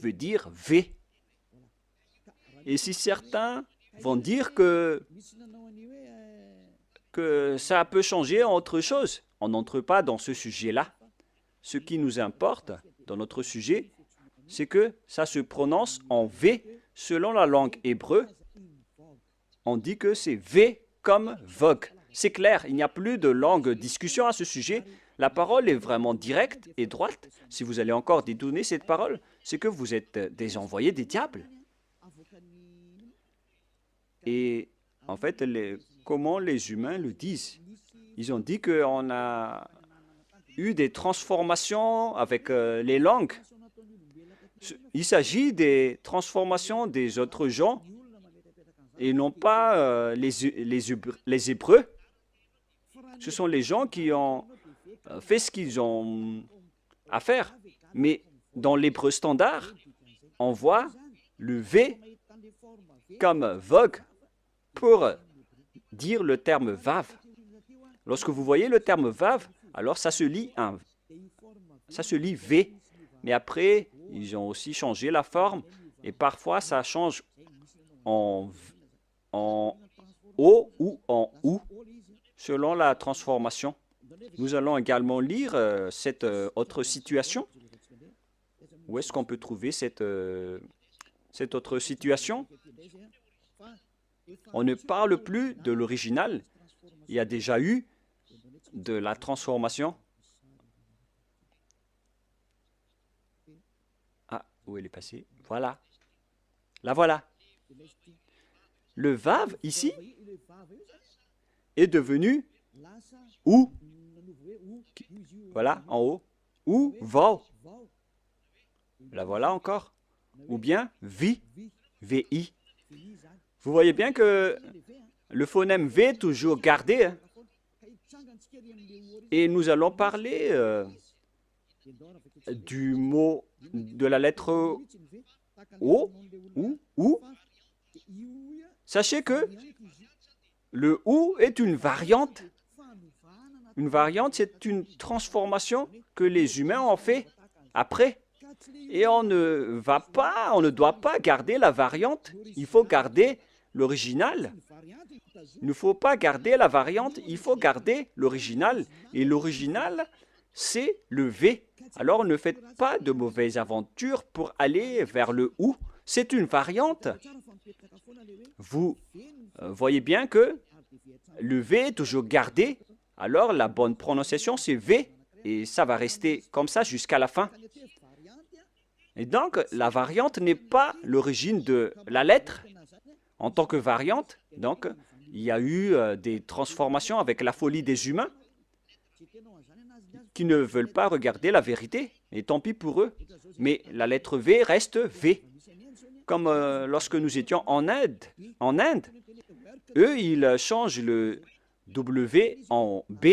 veut dire V. Et si certains vont dire que ça peut changer en autre chose, on n'entre pas dans ce sujet-là. Ce qui nous importe dans notre sujet, c'est que ça se prononce en V selon la langue hébreu. On dit que c'est V comme vogue. C'est clair, il n'y a plus de longue discussion à ce sujet. La parole est vraiment directe et droite. Si vous allez encore détourner cette parole, c'est que vous êtes des envoyés des diables. Et en fait, comment les humains le disent? Ils ont dit qu'on a eu des transformations avec les langues. Il s'agit des transformations des autres gens et non pas les Hébreux. Ce sont les gens qui ont fait ce qu'ils ont à faire. Mais dans l'hébreu standard, on voit le V comme vogue pour dire le terme vav. Lorsque vous voyez le terme vav, alors ça se lit V. Mais après, ils ont aussi changé la forme et parfois ça change en O ou en OU selon la transformation. Nous allons également lire cette autre situation. Où est-ce qu'on peut trouver cette autre situation? On ne parle plus de l'original. Il y a déjà eu de la transformation. Ah, où elle est passée? Voilà. La voilà. Le vav, ici, est devenu ou. Voilà, en haut. Ou vav. La voilà encore. Ou bien vi, vi. Vous voyez bien que le phonème V est toujours gardé. Hein? Et nous allons parler du mot, de la lettre O, ou. Sachez que le OU est une variante. Une variante, c'est une transformation que les humains ont fait après. Et on ne doit pas garder la variante, il faut garder l'original. Il ne faut pas garder la variante, il faut garder l'original. Et l'original, c'est le V. Alors ne faites pas de mauvaises aventures pour aller vers le OU. C'est une variante. Vous voyez bien que le V est toujours gardé. Alors la bonne prononciation, c'est V. Et ça va rester comme ça jusqu'à la fin. Et donc, la variante n'est pas l'origine de la lettre. En tant que variante, donc, il y a eu des transformations avec la folie des humains qui ne veulent pas regarder la vérité. Et tant pis pour eux. Mais la lettre V reste V. Comme lorsque nous étions en Inde, eux, ils changent le W en B.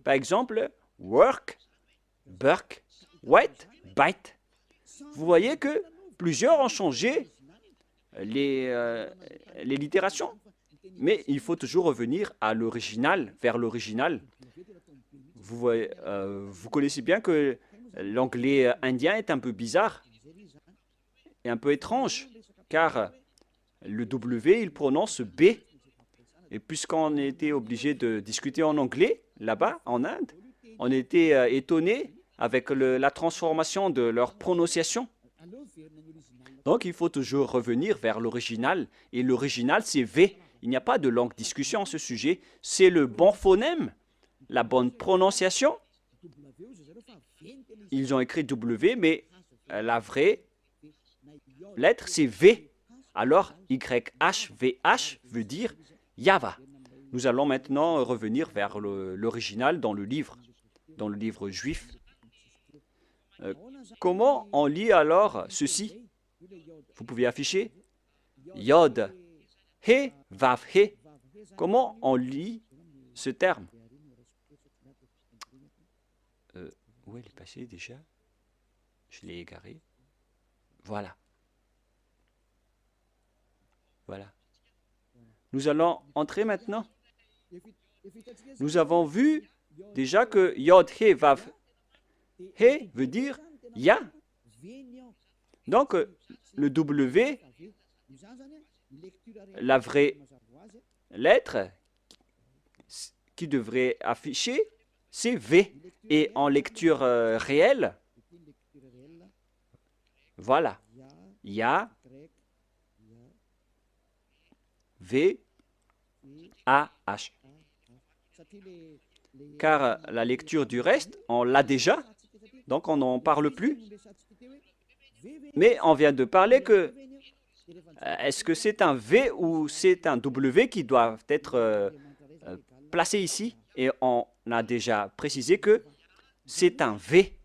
Par exemple, work, burk, wet, bite. Vous voyez que plusieurs ont changé les littérations, mais il faut toujours revenir à l'original, vers l'original. Vous connaissez bien que l'anglais indien est un peu bizarre et un peu étrange, car le W, il prononce B. Et puisqu'on était obligé de discuter en anglais, là-bas, en Inde, on était étonné avec la transformation de leur prononciation. Donc, il faut toujours revenir vers l'original. Et l'original, c'est V. Il n'y a pas de longue discussion à ce sujet. C'est le bon phonème, la bonne prononciation. Ils ont écrit W, mais la vraie lettre, c'est V. Alors, YHVH veut dire Yava. Nous allons maintenant revenir vers l'original dans le livre juif. Comment on lit alors ceci? Vous pouvez afficher Yod, He, Vav, He. Comment on lit ce terme? Où elle est passée déjà? Je l'ai égarée. Voilà. Voilà. Nous allons entrer maintenant. Nous avons vu déjà que Yod, He, Vav, He veut dire Ya. Donc, le W, la vraie lettre qui devrait afficher, c'est V. Et en lecture réelle, voilà, Ya, V, A, H. Car la lecture du reste, on l'a déjà, donc on n'en parle plus. Mais on vient de parler que est-ce que c'est un V ou c'est un W qui doit être placé ici? Et on a déjà précisé que c'est un V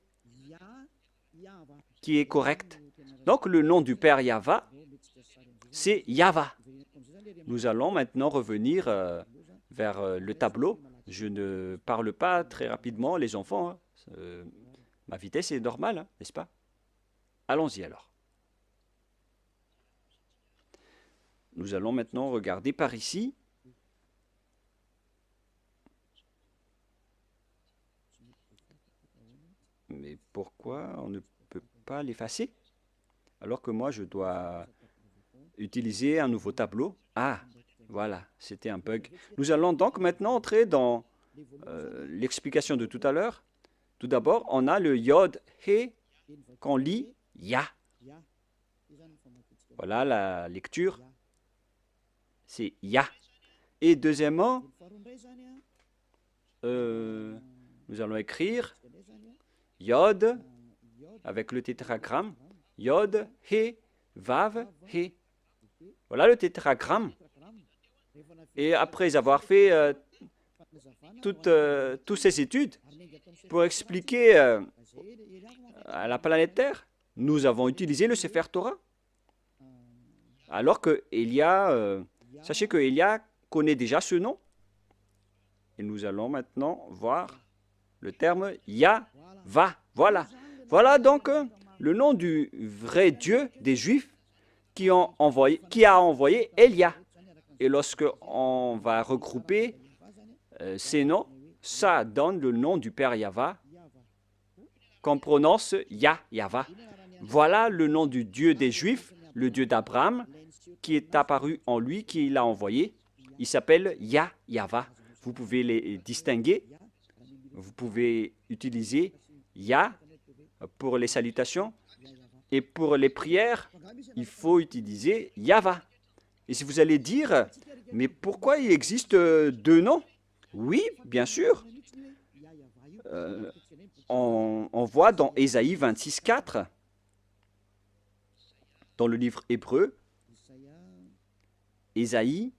qui est correct. Donc le nom du Père Yahva, c'est Yahva. Nous allons maintenant revenir vers le tableau. Je ne parle pas très rapidement, les enfants. Ma vitesse est normale, hein, n'est-ce pas? Allons-y alors. Nous allons maintenant regarder par ici. Mais pourquoi on ne peut pas l'effacer? Alors que moi, je dois utiliser un nouveau tableau. Ah, voilà, c'était un bug. Nous allons donc maintenant entrer dans l'explication de tout à l'heure. Tout d'abord, on a le yod, he, qu'on lit ya. Voilà la lecture. C'est ya. Et deuxièmement, nous allons écrire yod avec le tétragramme. Yod, he, vav, he. Voilà le tétragramme. Et après avoir fait toutes ces études pour expliquer à la planète Terre, nous avons utilisé le Sefer Torah. Alors que Elia, sachez que Elia connaît déjà ce nom. Et nous allons maintenant voir le terme Yahva. Voilà. Voilà donc le nom du vrai Dieu des Juifs qui a envoyé Elia. Et lorsque on va regrouper ces noms, ça donne le nom du Père Yahva qu'on prononce Yahva. Voilà le nom du Dieu des Juifs, le Dieu d'Abraham, qui est apparu en lui, qui l'a envoyé. Il s'appelle Yahva. Vous pouvez les distinguer. Vous pouvez utiliser Ya pour les salutations. Et pour les prières, il faut utiliser Yahva. Et si vous allez dire, mais pourquoi il existe deux noms? Oui, bien sûr. On voit dans Ésaïe 26:4, dans le livre hébreu, Ésaïe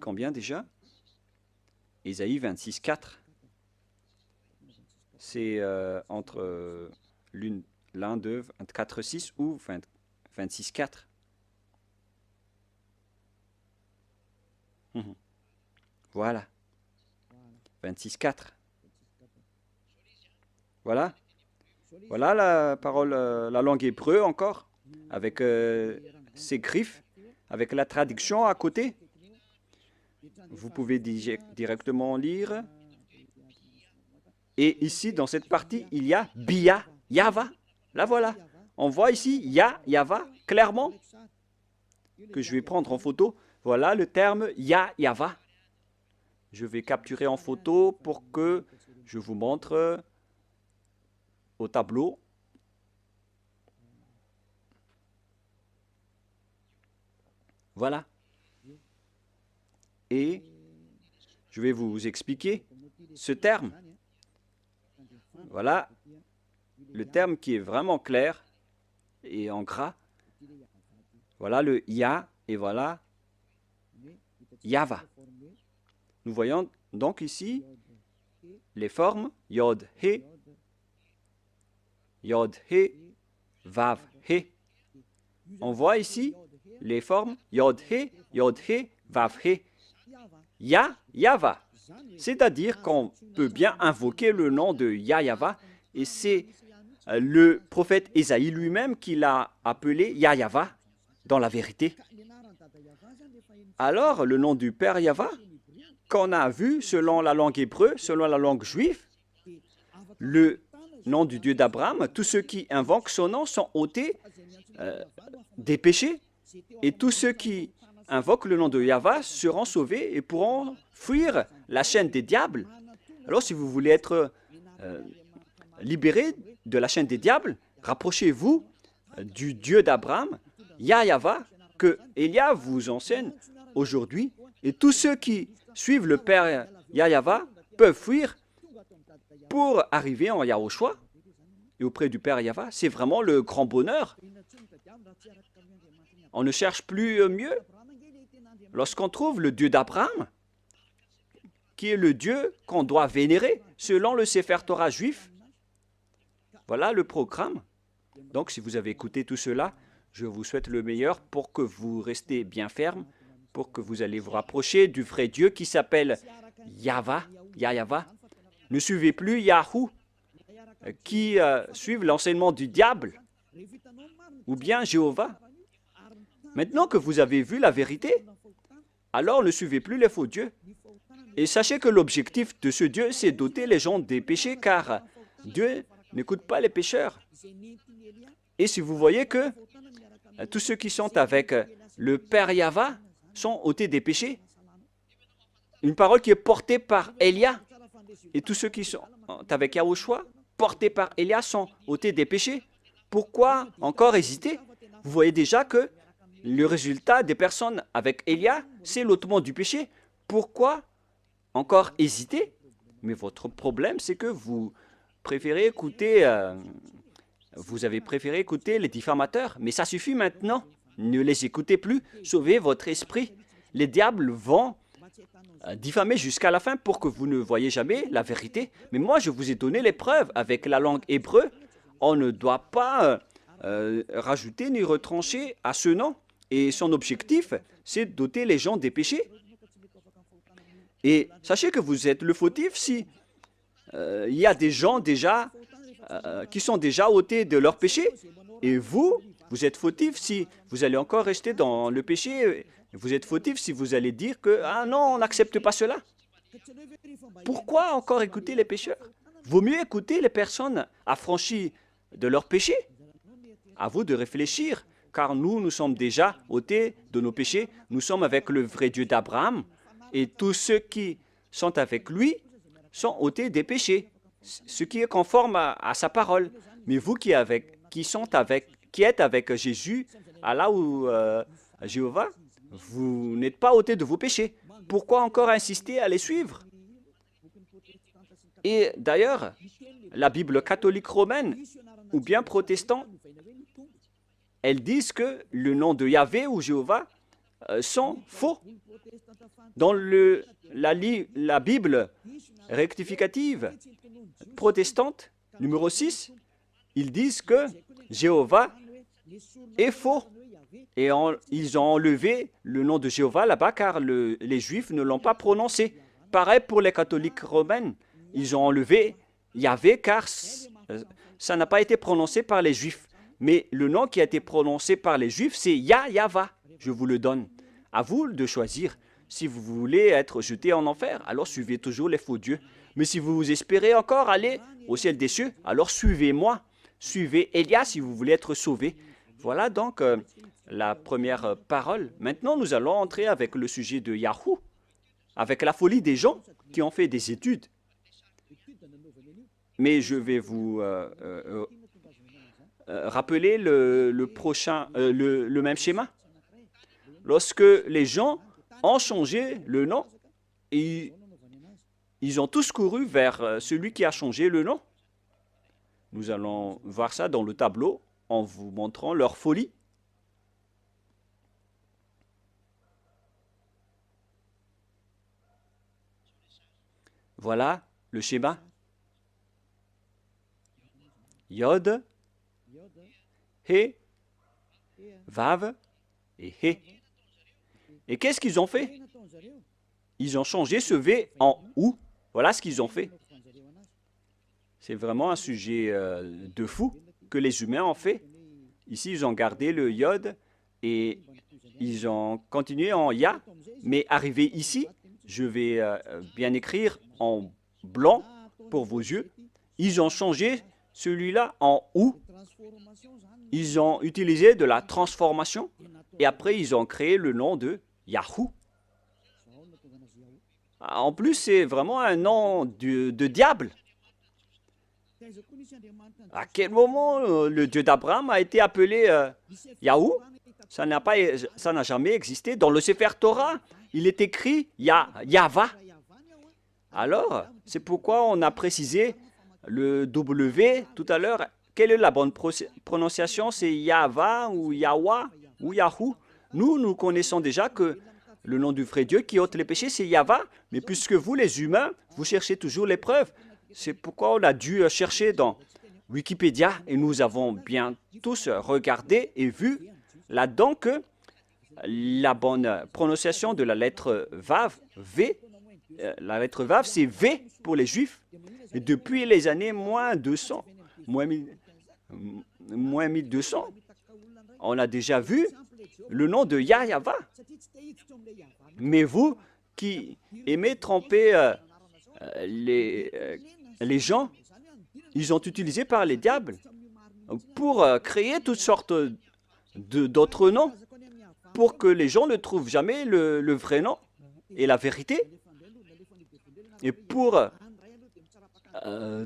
combien déjà? Ésaïe 26:4. C'est entre l'un, 2, 24, 6 ou 26:4. Voilà. 26:4. Voilà. Voilà la parole, la langue hébreu encore, avec ses griffes, avec la traduction à côté. Vous pouvez directement lire. Et ici, dans cette partie, il y a Bia, Yahva. Là, voilà. On voit ici Yahva, clairement, que je vais prendre en photo. Voilà le terme Yahva. Je vais capturer en photo pour que je vous montre au tableau. Voilà. Et je vais vous expliquer ce terme. Voilà le terme qui est vraiment clair et en gras. Voilà le Ya et voilà Yahva. Nous voyons donc ici les formes Yod, He, Vav, He. On voit ici les formes Yod, He, Vav, He. Yahva. C'est-à-dire qu'on peut bien invoquer le nom de Yahva, et c'est le prophète Ésaïe lui-même qui l'a appelé Yahva dans la vérité. Alors, le nom du Père Yahva, qu'on a vu selon la langue hébreu, selon la langue juive, le nom du Dieu d'Abraham, tous ceux qui invoquent son nom sont ôtés des péchés, et tous ceux qui invoquent le nom de Yahvé seront sauvés et pourront fuir la chaîne des diables. Alors, si vous voulez être libéré de la chaîne des diables, rapprochez-vous du Dieu d'Abraham, Yahvé, que Élia vous enseigne aujourd'hui. Et tous ceux qui suivent le Père Yahvé peuvent fuir pour arriver en Yahushua et auprès du Père Yahvé. C'est vraiment le grand bonheur. On ne cherche plus mieux. Lorsqu'on trouve le Dieu d'Abraham, qui est le Dieu qu'on doit vénérer selon le Sefer Torah juif, voilà le programme. Donc, si vous avez écouté tout cela, je vous souhaite le meilleur pour que vous restez bien ferme, pour que vous allez vous rapprocher du vrai Dieu qui s'appelle Yahvé. Ne suivez plus Yahou, qui suivent l'enseignement du diable, ou bien Jéhovah. Maintenant que vous avez vu la vérité, alors ne suivez plus les faux dieux. Et sachez que l'objectif de ce Dieu, c'est d'ôter les gens des péchés, car Dieu n'écoute pas les pécheurs. Et si vous voyez que tous ceux qui sont avec le Père Yahvé sont ôtés des péchés, une parole qui est portée par Élia, et tous ceux qui sont avec Yahushua, portés par Élia, sont ôtés des péchés. Pourquoi encore hésiter? Vous voyez déjà que le résultat des personnes avec Élia, c'est l'ôtement du péché. Pourquoi encore hésiter? Mais votre problème, c'est que vous préférez écouter, vous avez préféré écouter les diffamateurs. Mais ça suffit maintenant. Ne les écoutez plus. Sauvez votre esprit. Les diables vont diffamer jusqu'à la fin pour que vous ne voyez jamais la vérité. Mais moi, je vous ai donné les preuves avec la langue hébreu. On ne doit pas rajouter ni retrancher à ce nom. Et son objectif, c'est d'ôter les gens des péchés. Et sachez que vous êtes le fautif si il y a des gens déjà qui sont déjà ôtés de leurs péchés. Et vous êtes fautif si vous allez encore rester dans le péché. Vous êtes fautif si vous allez dire que « Ah non, on n'accepte pas cela ». Pourquoi encore écouter les pécheurs? Vaut mieux écouter les personnes affranchies de leurs péchés. À vous de réfléchir, car nous sommes déjà ôtés de nos péchés. Nous sommes avec le vrai Dieu d'Abraham. Et tous ceux qui sont avec lui sont ôtés des péchés, ce qui est conforme à sa parole. Mais vous qui êtes avec Jésus, Allah ou Jéhovah, vous n'êtes pas ôtés de vos péchés. Pourquoi encore insister à les suivre? Et d'ailleurs, la Bible catholique romaine ou bien protestante, elles disent que le nom de Yahvé ou Jéhovah sont faux. Dans la Bible rectificative protestante, numéro 6, ils disent que Jéhovah est faux. Et ils ont enlevé le nom de Jéhovah là-bas car les Juifs ne l'ont pas prononcé. Pareil pour les catholiques romaines. Ils ont enlevé Yahvé car ça n'a pas été prononcé par les Juifs. Mais le nom qui a été prononcé par les Juifs, c'est Yahvé. Je vous le donne. À vous de choisir. Si vous voulez être jeté en enfer, alors suivez toujours les faux dieux. Mais si vous espérez encore aller au ciel des cieux, alors suivez-moi. Suivez Élia si vous voulez être sauvé. Voilà donc la première parole. Maintenant, nous allons entrer avec le sujet de Yahou, avec la folie des gens qui ont fait des études. Mais je vais vous rappeler le même schéma. Lorsque les gens ont changé le nom, et ils ont tous couru vers celui qui a changé le nom. Nous allons voir ça dans le tableau en vous montrant leur folie. Voilà le schéma. Yod, He, Vav et He. Et qu'est-ce qu'ils ont fait? Ils ont changé ce V en OU. Voilà ce qu'ils ont fait. C'est vraiment un sujet de fou que les humains ont fait. Ici, ils ont gardé le Yod et ils ont continué en Ya. Mais arrivé ici, je vais bien écrire en blanc pour vos yeux. Ils ont changé celui-là en ou, ils ont utilisé de la transformation et après ils ont créé le nom de Yahoo. En plus, c'est vraiment un nom de diable. À quel moment le Dieu d'Abraham a été appelé Yahoo? Ça n'a jamais existé. Dans le Sefer Torah, il est écrit Yahva. Alors, c'est pourquoi on a précisé le W tout à l'heure. Quelle est la bonne prononciation? C'est Yahva ou Yahwa ou Yahoo? Nous connaissons déjà que le nom du vrai Dieu qui ôte les péchés, c'est Yahva. Mais puisque vous, les humains, vous cherchez toujours les preuves, c'est pourquoi on a dû chercher dans Wikipédia et nous avons bien tous regardé et vu là-dedans que la bonne prononciation de la lettre Vav, V, la lettre Vav, c'est V pour les Juifs. Et depuis les années moins 200, moins 1200, on a déjà vu le nom de Yahva. Mais vous qui aimez tromper les gens, ils ont utilisé par les diables pour créer toutes sortes d'autres noms pour que les gens ne trouvent jamais le vrai nom et la vérité et pour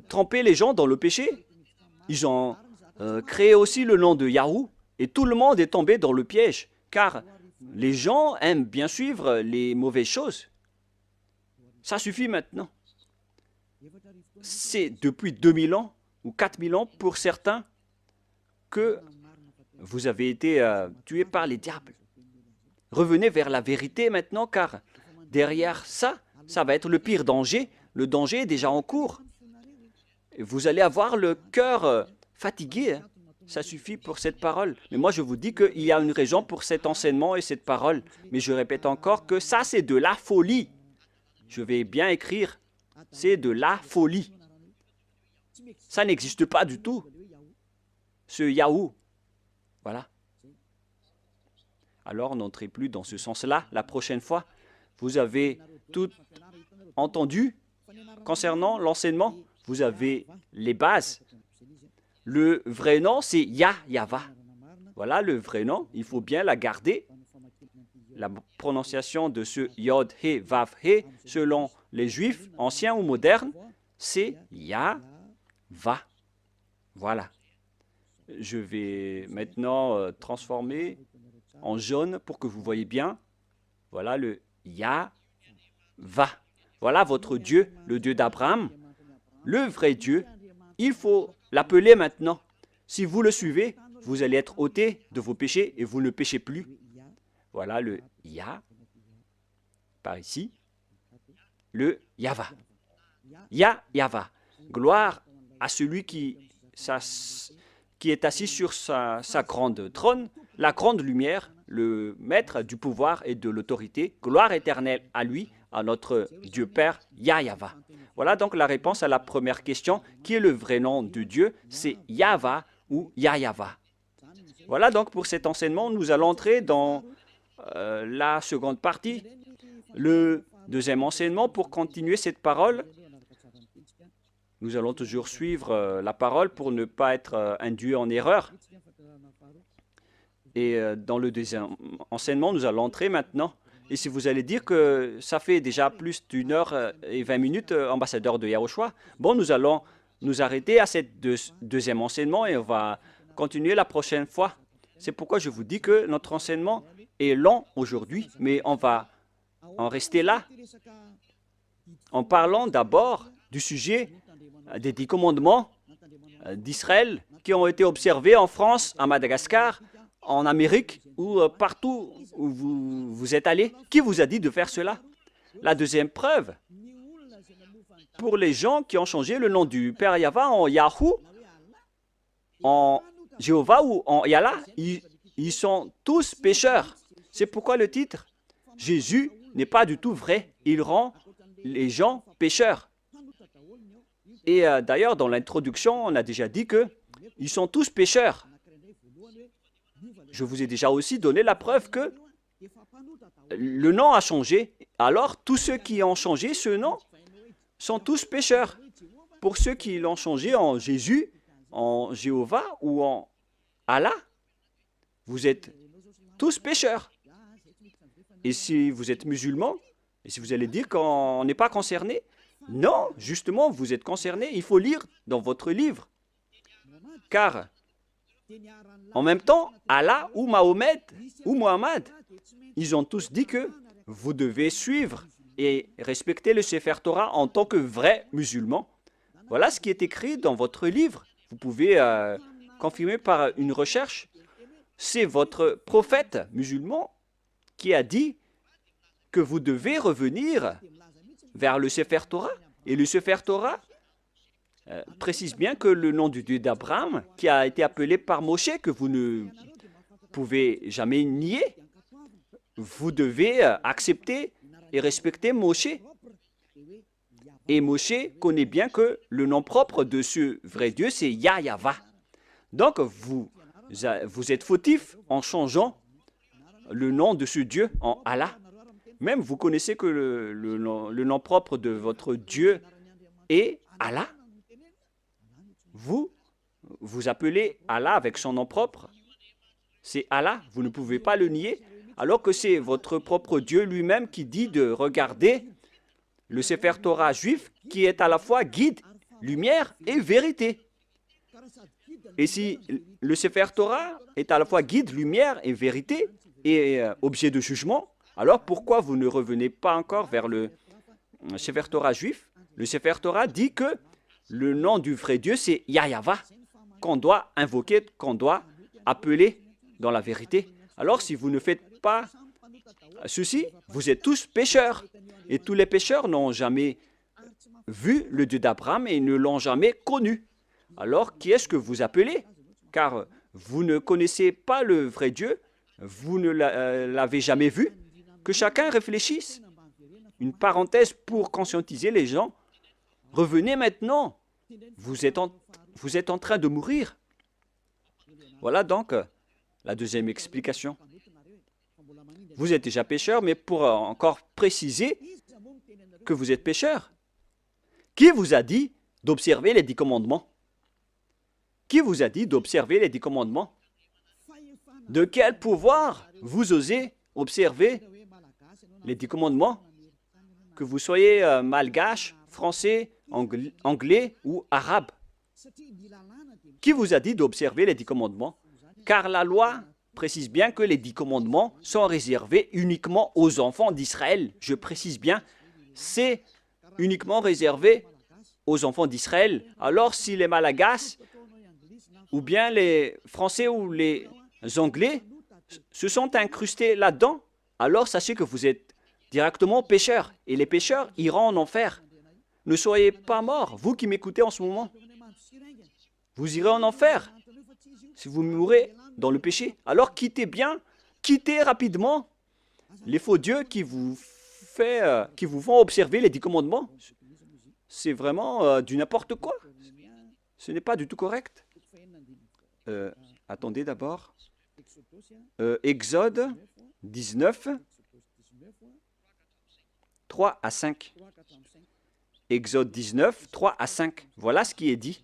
tremper les gens dans le péché. Ils ont créé aussi le nom de Yahoo et tout le monde est tombé dans le piège car les gens aiment bien suivre les mauvaises choses. Ça suffit maintenant. C'est depuis 2000 ans ou 4000 ans pour certains que vous avez été tués par les diables. Revenez vers la vérité maintenant car derrière ça, ça va être le pire danger. Le danger est déjà en cours. Vous allez avoir le cœur fatigué. Ça suffit pour cette parole. Mais moi, je vous dis qu'il y a une raison pour cet enseignement et cette parole. Mais je répète encore que ça, c'est de la folie. Je vais bien écrire. C'est de la folie. Ça n'existe pas du tout. Ce Yahoo. Voilà. Alors, n'entrez plus dans ce sens-là la prochaine fois. Vous avez tout entendu concernant l'enseignement. Vous avez les bases. Le vrai nom, c'est Yahva. Voilà le vrai nom. Il faut bien la garder. La prononciation de ce Yod, He, Vav, He, selon les Juifs, anciens ou modernes, c'est Yahva. Voilà. Je vais maintenant transformer en jaune pour que vous voyez bien. Voilà le Yahva. Voilà votre Dieu, le Dieu d'Abraham, le vrai Dieu. Il faut l'appeler maintenant. Si vous le suivez, vous allez être ôté de vos péchés et vous ne péchez plus. Voilà le Yah, par ici, le Yahva. Yahva. Gloire à celui qui est assis sur sa grande trône, la grande lumière, le maître du pouvoir et de l'autorité. Gloire éternelle à lui, à notre Dieu Père, Yahva. Voilà donc la réponse à la première question. Qui est le vrai nom de Dieu? C'est Yahva ou Yahva. Voilà donc pour cet enseignement, nous allons entrer dans la seconde partie, le deuxième enseignement. Pour continuer cette parole, nous allons toujours suivre la parole pour ne pas être induits en erreur. Et dans le deuxième enseignement, nous allons entrer maintenant. Et si vous allez dire que ça fait déjà plus d'1h20, ambassadeur de Yahushua, bon, nous allons nous arrêter à cette deuxième enseignement et on va continuer la prochaine fois. C'est pourquoi je vous dis que notre enseignement est long aujourd'hui, mais on va en rester là en parlant d'abord du sujet des 10 commandements d'Israël qui ont été observés en France, à Madagascar, en Amérique ou partout où vous êtes allé. Qui vous a dit de faire cela? La deuxième preuve, pour les gens qui ont changé le nom du Père Yahva en Yahoo, en Jéhovah ou en Yallah, ils sont tous pécheurs. C'est pourquoi le titre, Jésus n'est pas du tout vrai. Il rend les gens pécheurs. Et d'ailleurs, dans l'introduction, on a déjà dit qu'ils sont tous pécheurs. Je vous ai déjà aussi donné la preuve que le nom a changé. Alors, tous ceux qui ont changé ce nom sont tous pécheurs. Pour ceux qui l'ont changé en Jésus, en Jéhovah ou en Allah, vous êtes tous pécheurs. Et si vous êtes musulman, et si vous allez dire qu'on n'est pas concerné, non, justement, vous êtes concerné. Il faut lire dans votre livre. Car, en même temps, Allah ou Mahomet ou Mohammed, ils ont tous dit que vous devez suivre et respecter le Sefer Torah en tant que vrai musulman. Voilà ce qui est écrit dans votre livre. Vous pouvez confirmer par une recherche. C'est votre prophète musulman qui a dit que vous devez revenir vers le Sefer Torah. Et le Sefer Torah précise bien que le nom du Dieu d'Abraham, qui a été appelé par Moshe, que vous ne pouvez jamais nier, vous devez accepter et respecter Moshe. Et Moshe connaît bien que le nom propre de ce vrai Dieu, c'est Yahweh. Donc, vous êtes fautif en changeant le nom de ce Dieu en Allah. Même vous connaissez que le nom propre de votre Dieu est Allah. Vous appelez Allah avec son nom propre. C'est Allah, vous ne pouvez pas le nier, alors que c'est votre propre Dieu lui-même qui dit de regarder le Sefer Torah juif qui est à la fois guide, lumière et vérité. Et si le Sefer Torah est à la fois guide, lumière et vérité et objet de jugement, alors pourquoi vous ne revenez pas encore vers le Sefer Torah juif? Le Sefer Torah dit que le nom du vrai Dieu, c'est Yahweh, qu'on doit invoquer, qu'on doit appeler dans la vérité. Alors si vous ne faites pas ceci, vous êtes tous pécheurs. Et tous les pécheurs n'ont jamais vu le Dieu d'Abraham et ne l'ont jamais connu. Alors qui est-ce que vous appelez? Car vous ne connaissez pas le vrai Dieu, vous ne l'avez jamais vu. Que chacun réfléchisse. Une parenthèse pour conscientiser les gens. Revenez maintenant. Vous êtes en train de mourir. Voilà donc la deuxième explication. Vous êtes déjà pécheur, mais pour encore préciser que vous êtes pécheur, qui vous a dit d'observer les 10 commandements? Qui vous a dit d'observer les 10 commandements? De quel pouvoir vous osez observer les 10 commandements? Que vous soyez malgache, français, anglais ou arabe. Qui vous a dit d'observer les 10 commandements? Car la loi précise bien que les 10 commandements sont réservés uniquement aux enfants d'Israël. Je précise bien, c'est uniquement réservé aux enfants d'Israël. Alors si les Malagasy, ou bien les Français ou les Anglais se sont incrustés là-dedans, alors sachez que vous êtes directement pécheurs. Et les pécheurs iront en enfer. Ne soyez pas morts, vous qui m'écoutez en ce moment. Vous irez en enfer si vous mourrez dans le péché. Alors quittez rapidement les faux dieux qui vous font observer les 10 commandements. C'est vraiment du n'importe quoi. Ce n'est pas du tout correct. Attendez d'abord. Exode 19, 3 à 5. Exode 19, 3 à 5. Voilà ce qui est dit.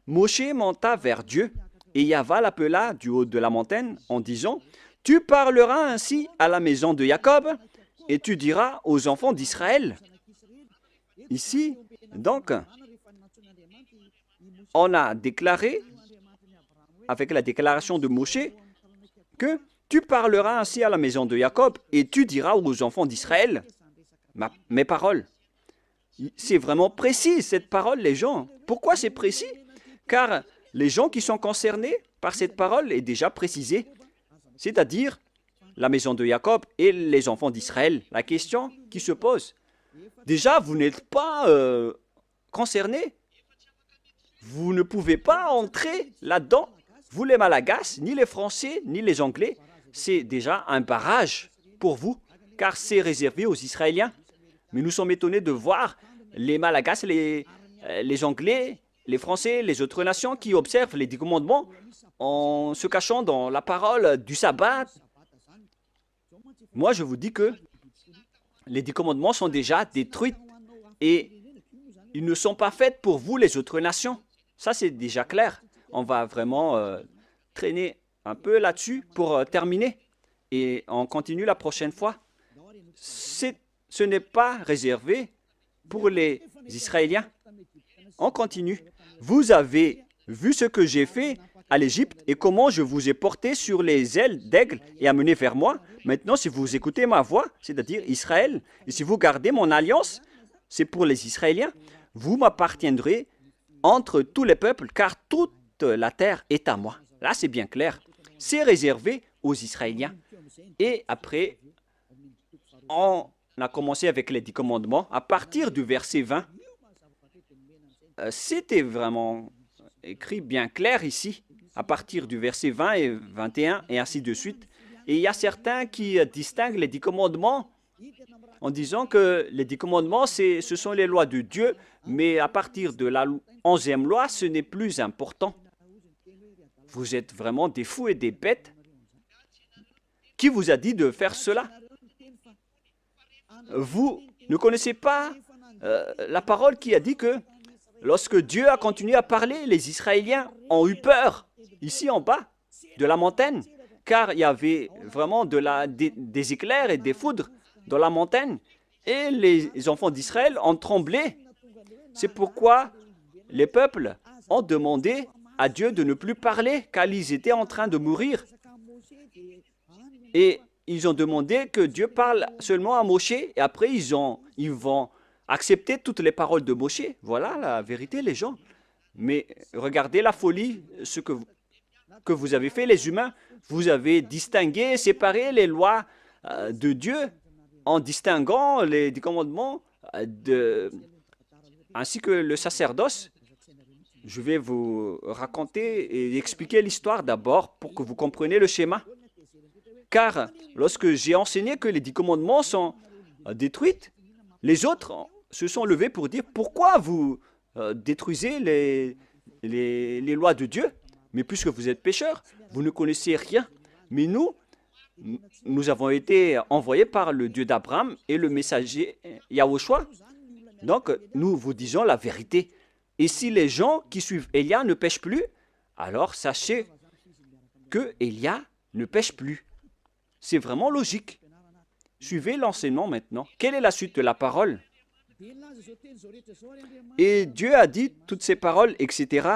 Moshe monta vers Dieu, et Yahweh l'appela du haut de la montagne en disant, « Tu parleras ainsi à la maison de Jacob, et tu diras aux enfants d'Israël. » Ici, donc, on a déclaré, avec la déclaration de Moshe, que tu parleras ainsi à la maison de Jacob, et tu diras aux enfants d'Israël mes paroles. C'est vraiment précis, cette parole, les gens. Pourquoi c'est précis? Car les gens qui sont concernés par cette parole est déjà précisée, c'est-à-dire la maison de Jacob et les enfants d'Israël. La question qui se pose, déjà, vous n'êtes pas concernés. Vous ne pouvez pas entrer là-dedans. Vous, les Malagasy, ni les Français, ni les Anglais, c'est déjà un barrage pour vous, car c'est réservé aux Israéliens. Mais nous sommes étonnés de voir les Malagasy, les Anglais, les Français, les autres nations qui observent les 10 commandements en se cachant dans la parole du sabbat. Moi, je vous dis que les 10 commandements sont déjà détruits et ils ne sont pas faits pour vous, les autres nations. Ça, c'est déjà clair. on va vraiment traîner un peu là-dessus pour terminer. Et on continue la prochaine fois. Ce n'est pas réservé pour les Israéliens. On continue. Vous avez vu ce que j'ai fait à l'Égypte et comment je vous ai porté sur les ailes d'aigle et amené vers moi. Maintenant, si vous écoutez ma voix, c'est-à-dire Israël, et si vous gardez mon alliance, c'est pour les Israéliens, vous m'appartiendrez entre tous les peuples, car toute la terre est à moi. Là, c'est bien clair. C'est réservé aux Israéliens. Et après, on a commencé avec les 10 commandements. À partir du verset 20, c'était vraiment écrit bien clair ici, à partir du verset 20 et 21, et ainsi de suite. Et il y a certains qui distinguent les 10 commandements en disant que les 10 commandements, ce sont les lois de Dieu, mais à partir de la 11e loi, ce n'est plus important. Vous êtes vraiment des fous et des bêtes. Qui vous a dit de faire cela? Vous ne connaissez pas la parole qui a dit que lorsque Dieu a continué à parler, les Israéliens ont eu peur, ici en bas, de la montagne, car il y avait vraiment des éclairs et des foudres dans la montagne, et les enfants d'Israël ont tremblé. C'est pourquoi les peuples ont demandé à Dieu de ne plus parler, car ils étaient en train de mourir. Et ils ont demandé que Dieu parle seulement à Moshe, et après ils vont accepter toutes les paroles de Moshe. Voilà la vérité, les gens. Mais regardez la folie, ce que vous avez fait, les humains. Vous avez distingué, séparé les lois de Dieu en distinguant les 10 commandements ainsi que le sacerdoce. Je vais vous raconter et expliquer l'histoire d'abord pour que vous compreniez le schéma. Car lorsque j'ai enseigné que les 10 commandements sont détruits, les autres se sont levés pour dire pourquoi vous détruisez les lois de Dieu. Mais puisque vous êtes pécheurs, vous ne connaissez rien. Mais nous avons été envoyés par le Dieu d'Abraham et le messager Yahushua. Donc, nous vous disons la vérité. Et si les gens qui suivent Élia ne pêchent plus, alors sachez que Élia ne pêche plus. C'est vraiment logique. Suivez l'enseignement maintenant. Quelle est la suite de la parole? Et Dieu a dit toutes ces paroles, etc.,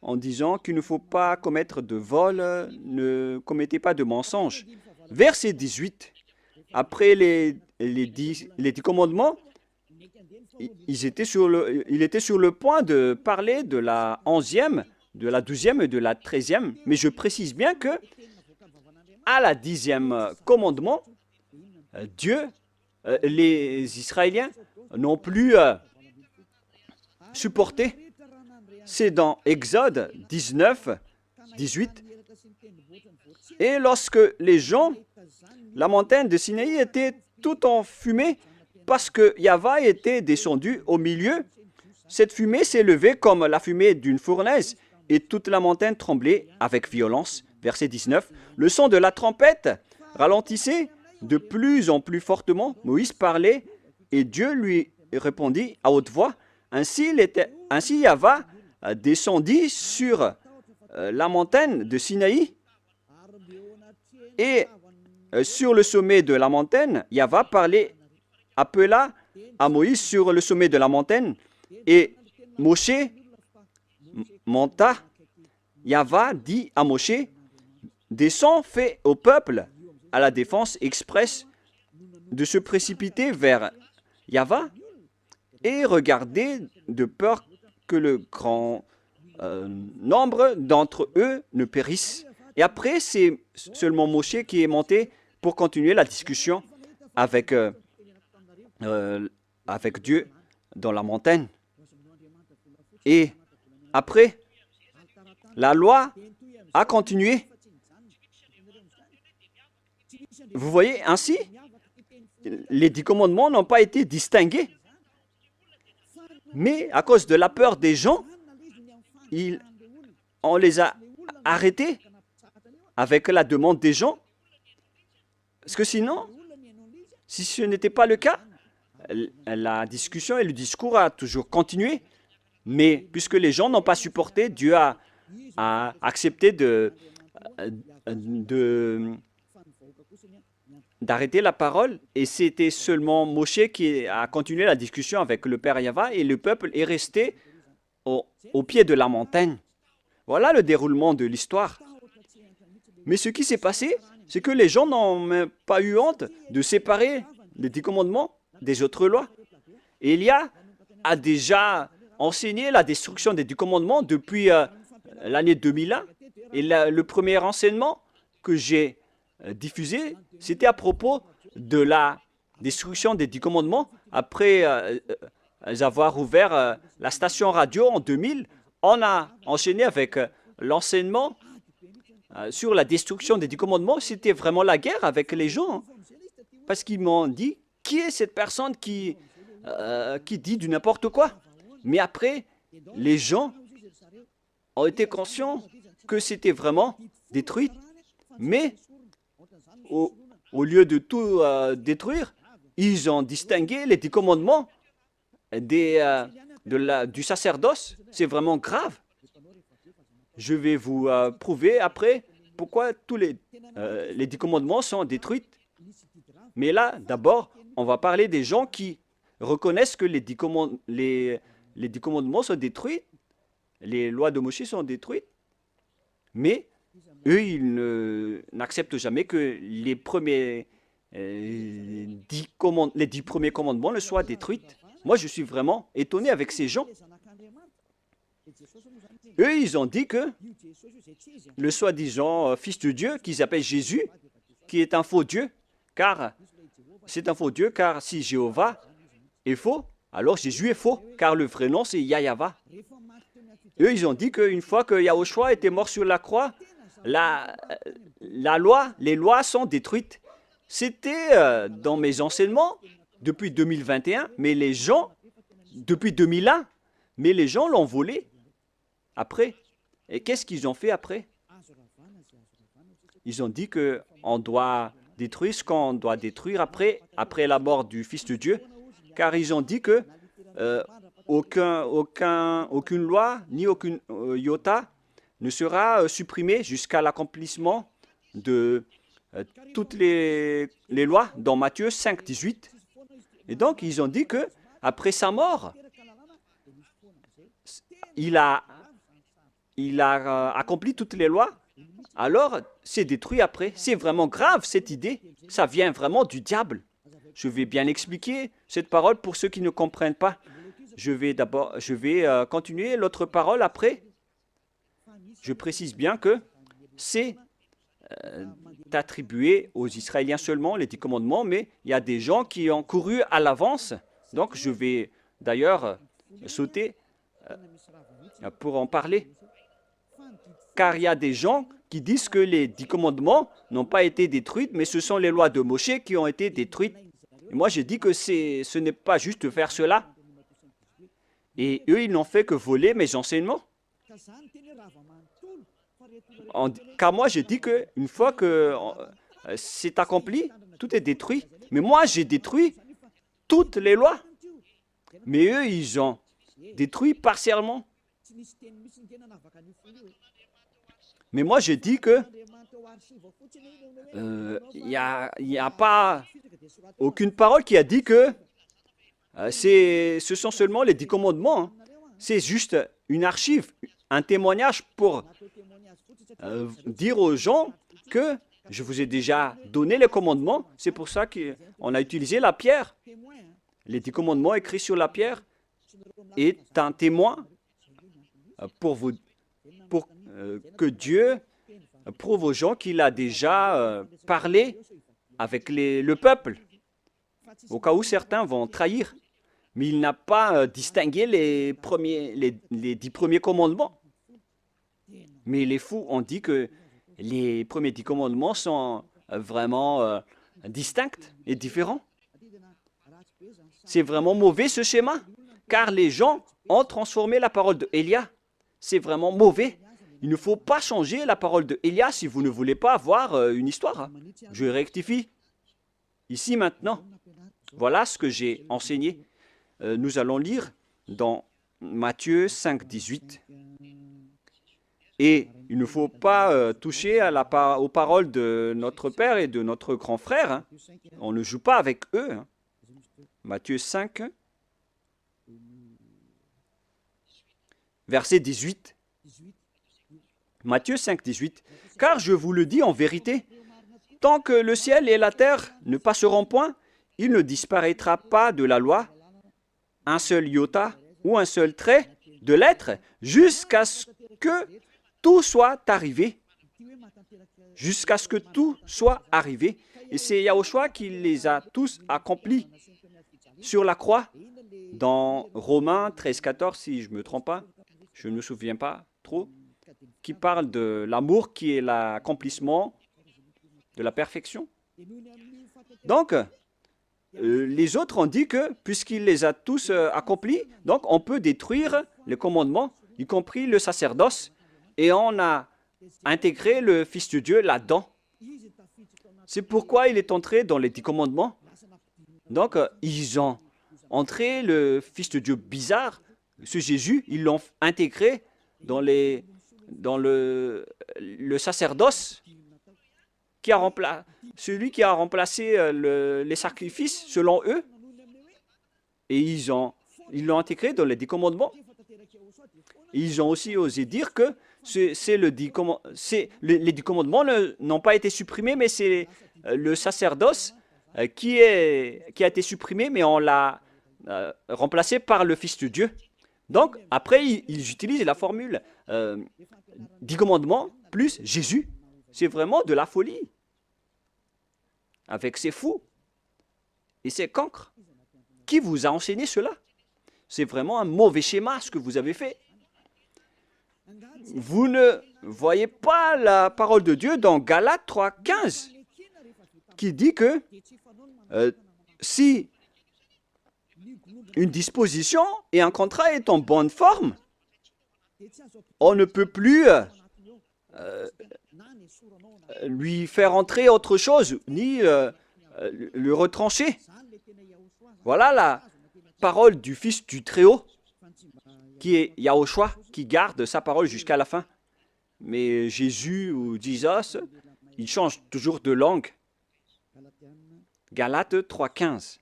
en disant qu'il ne faut pas commettre de vol, ne commettez pas de mensonge. Verset 18, après les 10 commandements, il était sur le point de parler de la 11e, de la 12e et de la 13e, mais je précise bien que à la 10e commandement, les Israéliens n'ont plus supporté. C'est dans Exode 19, 18. Et lorsque les gens, la montagne de Sinaï était tout en fumée parce que Yahva était descendu au milieu, cette fumée s'est levée comme la fumée d'une fournaise et toute la montagne tremblait avec violence. Verset 19. Le son de la trompette ralentissait de plus en plus fortement. Moïse parlait et Dieu lui répondit à haute voix. Ainsi Yahva descendit sur la montagne de Sinaï et sur le sommet de la montagne, Yahva appela à Moïse sur le sommet de la montagne et Moshe monta. Yahva dit à Moshe, descends, fais au peuple à la défense expresse de se précipiter vers Yahva et regardez de peur que le grand nombre d'entre eux ne périssent. Et après, c'est seulement Moshe qui est monté pour continuer la discussion avec Dieu dans la montagne. Et après, la loi a continué. Vous voyez, ainsi, les 10 commandements n'ont pas été distingués. Mais à cause de la peur des gens, on les a arrêtés avec la demande des gens. Parce que sinon, si ce n'était pas le cas, la discussion et le discours a toujours continué. Mais puisque les gens n'ont pas supporté, Dieu a accepté d'arrêter la parole, et c'était seulement Moshe qui a continué la discussion avec le Père Yahva, et le peuple est resté au pied de la montagne. Voilà le déroulement de l'histoire. Mais ce qui s'est passé, c'est que les gens n'ont même pas eu honte de séparer les 10 commandements des autres lois. Élia a déjà enseigné la destruction des 10 commandements depuis l'année 2001. Et le premier enseignement que j'ai diffusé, c'était à propos de la destruction des 10 commandements. Après avoir ouvert la station radio en 2000, on a enchaîné avec l'enseignement sur la destruction des 10 commandements. C'était vraiment la guerre avec les gens, hein, parce qu'ils m'ont dit, qui est cette personne qui dit du n'importe quoi? Mais après, les gens ont été conscients que c'était vraiment détruit. Mais au lieu de tout détruire, ils ont distingué les 10 commandements du sacerdoce. C'est vraiment grave. Je vais vous prouver après pourquoi tous les 10 commandements sont détruits. Mais là, d'abord, on va parler des gens qui reconnaissent que les 10 commandements sont détruits, les lois de Moïse sont détruites, mais eux, ils n'acceptent jamais que les 10 premiers commandements ne soient détruits. Moi, je suis vraiment étonné avec ces gens. Eux, ils ont dit que le soi-disant fils de Dieu, qu'ils appellent Jésus, qui est un faux Dieu, car c'est un faux Dieu, car si Jéhovah est faux, alors Jésus est faux, car le vrai nom c'est Yahva. Eux, ils ont dit qu'une fois que Yahushua était mort sur la croix, les lois sont détruites. C'était dans mes enseignements depuis 2021, mais les gens, depuis 2001, mais les gens l'ont volé après. Et qu'est-ce qu'ils ont fait après? Ils ont dit qu'on doit détruire ce qu'on doit détruire après la mort du Fils de Dieu, car ils ont dit que aucune loi ni aucune iota ne sera supprimée jusqu'à l'accomplissement de toutes les lois dans Matthieu 5, 18. Et donc, ils ont dit que après sa mort, il a accompli toutes les lois, alors c'est détruit après. C'est vraiment grave cette idée. Ça vient vraiment du diable. Je vais bien expliquer cette parole pour ceux qui ne comprennent pas. Je vais continuer l'autre parole après. Je précise bien que c'est attribué aux Israéliens seulement, les 10 commandements, mais il y a des gens qui ont couru à l'avance. Donc je vais d'ailleurs sauter pour en parler. Car il y a des gens qui disent que les 10 commandements n'ont pas été détruits, mais ce sont les lois de Moshe qui ont été détruites. Et moi, j'ai dit que ce n'est pas juste de faire cela. Et eux, ils n'ont fait que voler mes enseignements. Car moi, j'ai dit qu'une fois que c'est accompli, tout est détruit. Mais moi, j'ai détruit toutes les lois. Mais eux, ils ont détruit partiellement. Mais moi, j'ai dit que il n'y a pas aucune parole qui a dit que ce sont seulement les 10 commandements. Hein. C'est juste une archive, un témoignage pour dire aux gens que je vous ai déjà donné les commandements. C'est pour ça qu'on a utilisé la pierre. Les 10 commandements écrits sur la pierre est un témoin pour que Dieu prouve aux gens qu'il a déjà parlé avec le peuple, au cas où certains vont trahir. Mais il n'a pas distingué les 10 premiers commandements. Mais les fous ont dit que les premiers 10 commandements sont vraiment distincts et différents. C'est vraiment mauvais ce schéma, car les gens ont transformé la parole de Élia. C'est vraiment mauvais. Il ne faut pas changer la parole de Élia si vous ne voulez pas avoir une histoire. Je rectifie. Ici maintenant. Voilà ce que j'ai enseigné. Nous allons lire dans Matthieu 5, 18. Et il ne faut pas toucher aux paroles de notre père et de notre grand frère. Hein. On ne joue pas avec eux. Hein. Matthieu 5, verset 18. Matthieu 5, 18. Car je vous le dis en vérité, tant que le ciel et la terre ne passeront point, il ne disparaîtra pas de la loi un seul iota ou un seul trait de lettre jusqu'à ce que tout soit arrivé. Jusqu'à ce que tout soit arrivé. Et c'est Yahushua qui les a tous accomplis sur la croix. Dans Romains 13, 14, si je ne me trompe pas, je ne me souviens pas trop, qui parle de l'amour qui est l'accomplissement de la perfection. Donc, les autres ont dit que, puisqu'il les a tous accomplis, donc on peut détruire les commandements, y compris le sacerdoce, et on a intégré le Fils de Dieu là-dedans. C'est pourquoi il est entré dans les 10 commandements. Donc, ils ont entré le Fils de Dieu bizarre, ce Jésus, ils l'ont intégré dans le sacerdoce, celui qui a remplacé les sacrifices selon eux, et ils l'ont intégré dans les 10 commandements. Ils ont aussi osé dire que les 10 commandements n'ont pas été supprimés, mais c'est le sacerdoce qui a été supprimé, mais on l'a remplacé par le Fils de Dieu. Donc, après, ils utilisent la formule 10 commandements plus Jésus. C'est vraiment de la folie. Avec ces fous et ces cancres. Qui vous a enseigné cela? C'est vraiment un mauvais schéma ce que vous avez fait. Vous ne voyez pas la parole de Dieu dans Galates 3, 15 qui dit que si une disposition et un contrat est en bonne forme, on ne peut plus lui faire entrer autre chose, ni le retrancher. Voilà la parole du Fils du Très-Haut, qui est Yahushua, qui garde sa parole jusqu'à la fin. Mais Jésus ou Jesus, il change toujours de langue. Galates 3,15.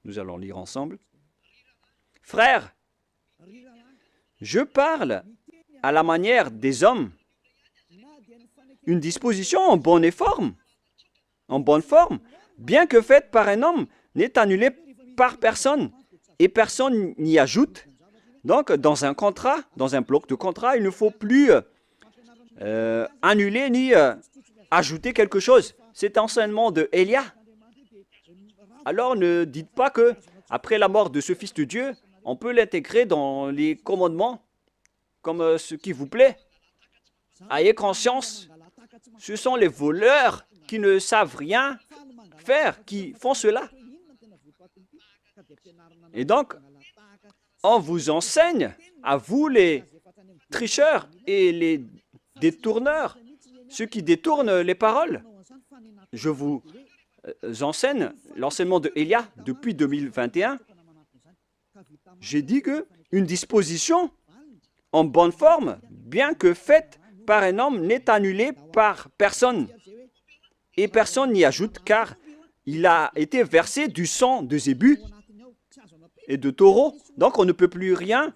Nous allons lire ensemble. Frères, je parle à la manière des hommes. Une disposition en bonne forme, bien que faite par un homme, n'est annulée par personne et personne n'y ajoute. Donc, dans un contrat, dans un bloc de contrat, il ne faut plus annuler ni ajouter quelque chose. C'est l'enseignement de Élia. Alors, ne dites pas que après la mort de ce Fils de Dieu, on peut l'intégrer dans les commandements comme ce qui vous plaît. Ayez conscience, ce sont les voleurs qui ne savent rien faire, qui font cela. Et donc, on vous enseigne, à vous les tricheurs et les détourneurs, ceux qui détournent les paroles. Je vous enseigne l'enseignement de Élia depuis 2021. J'ai dit qu'une disposition en bonne forme, bien que faite par un homme, n'est annulée par personne. Et personne n'y ajoute, car il a été versé du sang de zébu et de taureau. Donc on ne peut plus rien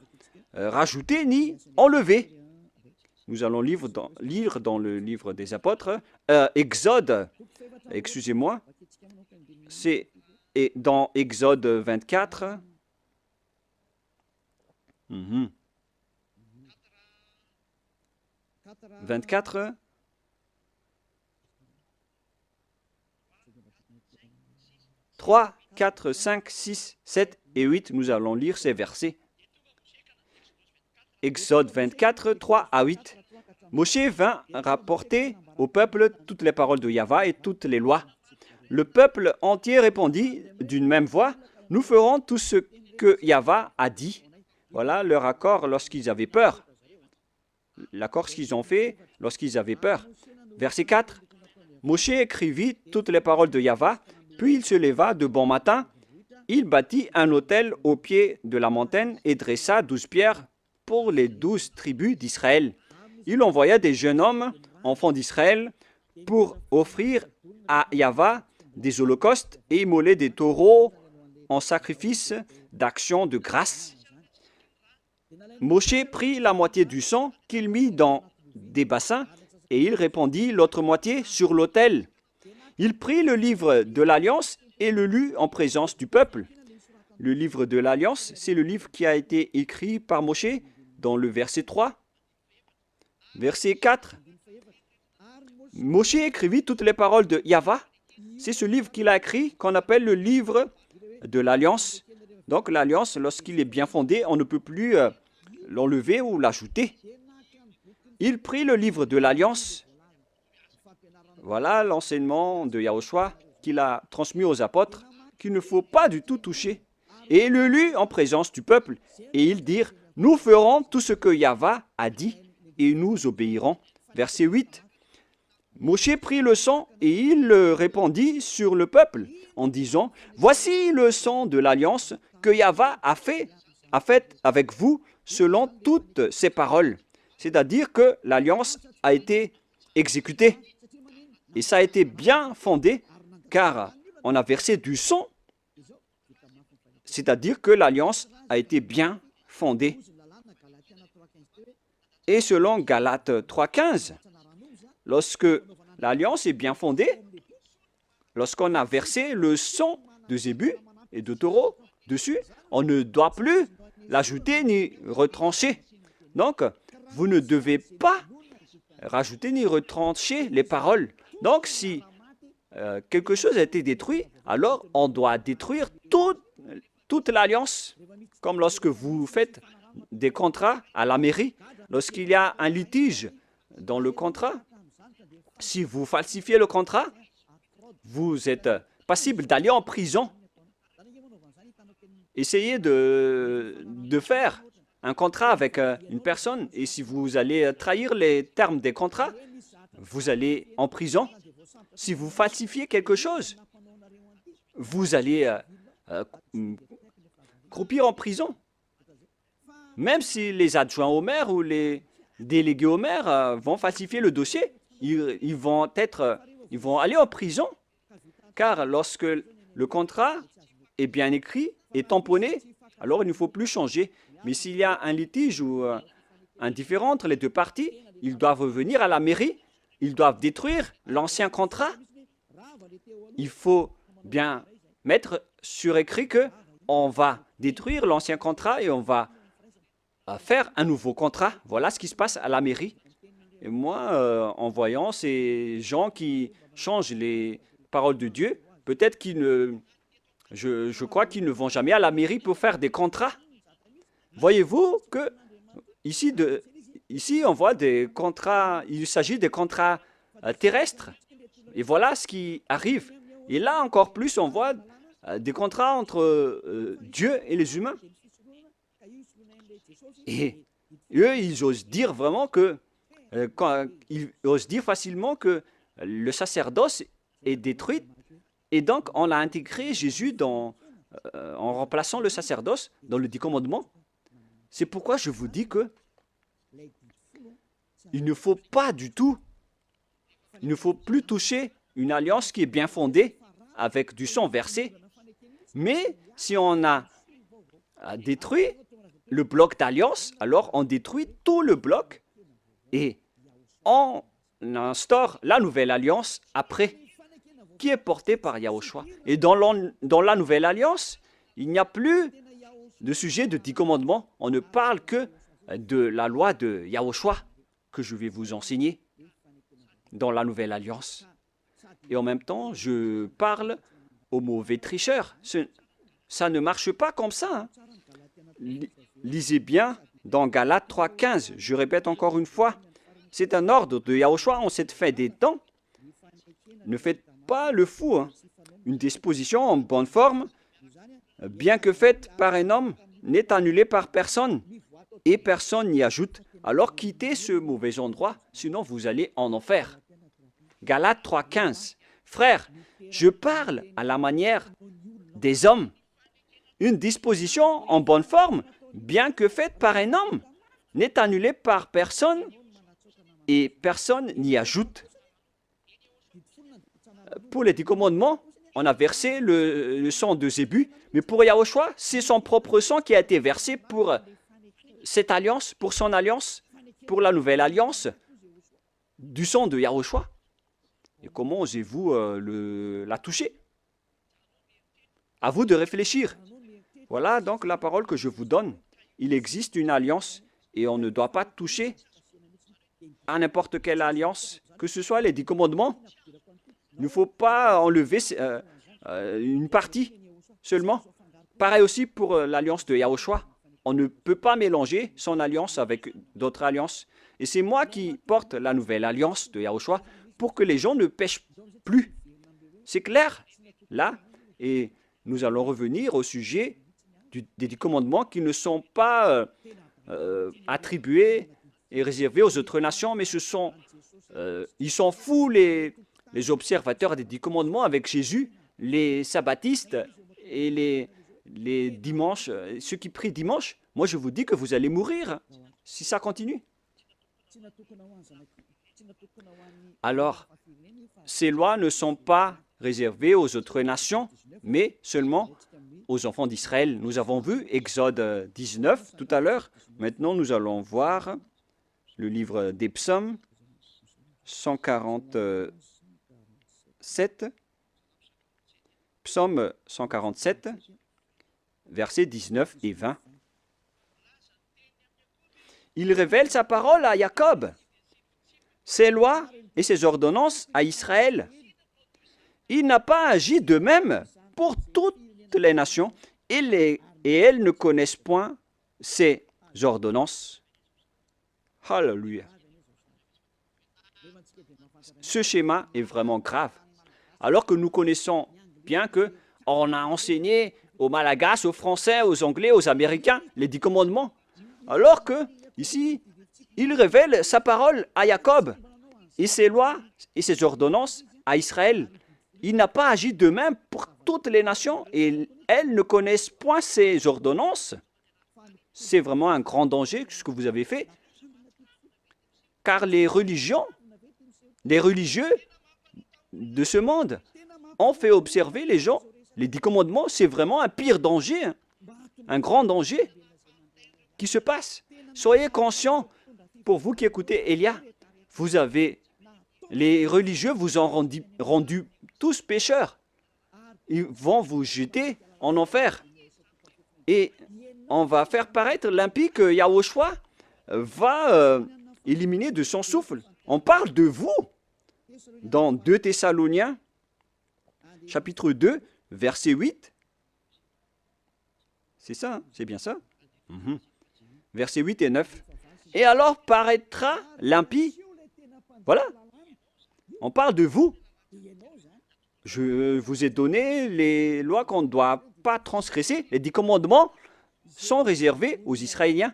rajouter ni enlever. Nous allons lire dans le livre des apôtres, Exode, excusez-moi, c'est dans Exode 24. 24. « 3, 4, 5, 6, 7 et 8, nous allons lire ces versets. Exode 24, 3 à 8. Moshe vint rapporter au peuple toutes les paroles de Yahva et toutes les lois. Le peuple entier répondit d'une même voix, « Nous ferons tout ce que Yahva a dit. » Voilà leur accord lorsqu'ils avaient peur. L'accord qu'ils ont fait lorsqu'ils avaient peur. Verset 4. Moshe écrivit toutes les paroles de Yahva, puis il se leva de bon matin il bâtit un autel au pied de la montagne et dressa 12 pierres pour les 12 tribus d'Israël. Il envoya des jeunes hommes, enfants d'Israël, pour offrir à Yahvé des holocaustes et immoler des taureaux en sacrifice d'action de grâce. Moshe prit la moitié du sang qu'il mit dans des bassins et il répandit l'autre moitié sur l'autel. Il prit le livre de l'Alliance et le lut en présence du peuple. Le livre de l'Alliance, c'est le livre qui a été écrit par Moshe dans le verset 3. Verset 4. Moshe écrivit toutes les paroles de Yahvé. C'est ce livre qu'il a écrit qu'on appelle le livre de l'Alliance. Donc l'Alliance, lorsqu'il est bien fondé, on ne peut plus l'enlever ou l'ajouter. Il prit le livre de l'Alliance. Voilà l'enseignement de Yahushua qu'il a transmis aux apôtres, qu'il ne faut pas du tout toucher. Et il le lut en présence du peuple. Et ils dirent, nous ferons tout ce que Yahvé a dit et nous obéirons. Verset 8. Moshe prit le sang et il le répandit sur le peuple en disant, voici le sang de l'alliance que Yahvé a fait avec vous selon toutes ses paroles. C'est-à-dire que l'alliance a été exécutée. Et ça a été bien fondé car on a versé du sang. C'est-à-dire que l'alliance a été bien fondée. Et selon Galates 3,15, lorsque l'alliance est bien fondée, lorsqu'on a versé le sang de zébu et de taureau dessus, on ne doit plus l'ajouter ni retrancher. Donc, vous ne devez pas rajouter ni retrancher les paroles. Donc, si quelque chose a été détruit, alors on doit détruire toute l'alliance. Comme lorsque vous faites des contrats à la mairie, lorsqu'il y a un litige dans le contrat, si vous falsifiez le contrat, vous êtes passible d'aller en prison. Essayez de faire un contrat avec une personne et si vous allez trahir les termes des contrats, vous allez en prison. Si vous falsifiez quelque chose, vous allez croupir en prison. Même si les adjoints au maire ou les délégués au maire vont falsifier le dossier, ils vont aller en prison. Car lorsque le contrat est bien écrit et tamponné, alors il ne faut plus changer. Mais s'il y a un litige ou un différend entre les deux parties, ils doivent revenir à la mairie, ils doivent détruire l'ancien contrat. Il faut bien mettre sur écrit qu'on va détruire l'ancien contrat et on va faire un nouveau contrat. Voilà ce qui se passe à la mairie. Et moi, en voyant ces gens qui changent les paroles de Dieu, peut-être qu'ils ne... Je crois qu'ils ne vont jamais à la mairie pour faire des contrats. Voyez-vous que ici, on voit des contrats, il s'agit des contrats terrestres. Et voilà ce qui arrive. Et là, encore plus, on voit des contrats entre Dieu et les humains. Et eux, ils osent dire vraiment que, ils osent dire facilement que le sacerdoce est détruit. Et donc, on a intégré Jésus en remplaçant le sacerdoce dans le 10 commandements. C'est pourquoi je vous dis que il ne faut pas du tout, il ne faut plus toucher une alliance qui est bien fondée avec du sang versé. Mais si on a détruit le bloc d'alliance, alors on détruit tout le bloc et on instaure la nouvelle alliance après, qui est portée par Yahushua. Et dans la nouvelle alliance, il n'y a plus de sujet de 10 commandements. On ne parle que de la loi de Yahushua que je vais vous enseigner dans la nouvelle alliance. Et en même temps, je parle aux mauvais tricheurs. Ça ne marche pas comme ça. Lisez bien dans Galates 3,15. Je répète encore une fois, c'est un ordre de Yahushua en cette fin des temps. Ne faites pas le fou. Une disposition en bonne forme, bien que faite par un homme, n'est annulée par personne et personne n'y ajoute. Alors quittez ce mauvais endroit, sinon vous allez en enfer. Galates 3,15. Frères, je parle à la manière des hommes une disposition en bonne forme, bien que faite par un homme, n'est annulée par personne et personne n'y ajoute. Pour les 10 commandements, on a versé le sang de Zébu, mais pour Yahushua, c'est son propre sang qui a été versé pour cette alliance, pour son alliance, pour la nouvelle alliance, du sang de Yahushua. Et comment osez-vous la toucher? À vous de réfléchir. Voilà donc la parole que je vous donne. Il existe une alliance et on ne doit pas toucher à n'importe quelle alliance, que ce soit les 10 commandements. Il ne faut pas enlever une partie seulement. Pareil aussi pour l'alliance de Yahushua. On ne peut pas mélanger son alliance avec d'autres alliances. Et c'est moi qui porte la nouvelle alliance de Yahushua pour que les gens ne pêchent plus. C'est clair, là. Et nous allons revenir au sujet des 10 commandements qui ne sont pas attribués et réservés aux autres nations, mais ils sont fous les observateurs des 10 commandements avec Jésus, les sabbatistes et les dimanches, ceux qui prient dimanche. Moi, je vous dis que vous allez mourir si ça continue. Alors, ces lois ne sont pas réservées aux autres nations, mais seulement aux enfants d'Israël. Nous avons vu Exode 19 tout à l'heure. Maintenant, nous allons voir le livre des psaumes 147. Psaume 147, versets 19 et 20. Il révèle sa parole à Jacob, ses lois et ses ordonnances à Israël. Il n'a pas agi de même pour toutes les nations, et elles ne connaissent point ses ordonnances. Alléluia. Ce schéma est vraiment grave. Alors que nous connaissons bien qu'on a enseigné aux Malagasy, aux Français, aux Anglais, aux Américains les 10 commandements. Alors que, ici, il révèle sa parole à Jacob et ses lois et ses ordonnances à Israël. Il n'a pas agi de même pour toutes les nations et elles ne connaissent point ses ordonnances. C'est vraiment un grand danger ce que vous avez fait. Car les religieux de ce monde ont fait observer les gens. Les 10 commandements, c'est vraiment un pire danger, un grand danger qui se passe. Soyez conscients, pour vous qui écoutez Elia, les religieux vous ont rendu tous pécheurs. Ils vont vous jeter en enfer. Et on va faire paraître l'impie que Yahushua va éliminer de son souffle. On parle de vous dans 2 Thessaloniciens, chapitre 2, verset 8. C'est ça, c'est bien ça. Versets 8 et 9. Et alors paraîtra l'impie. Voilà. On parle de vous. Je vous ai donné les lois qu'on ne doit pas transgresser. Les 10 commandements sont réservés aux Israéliens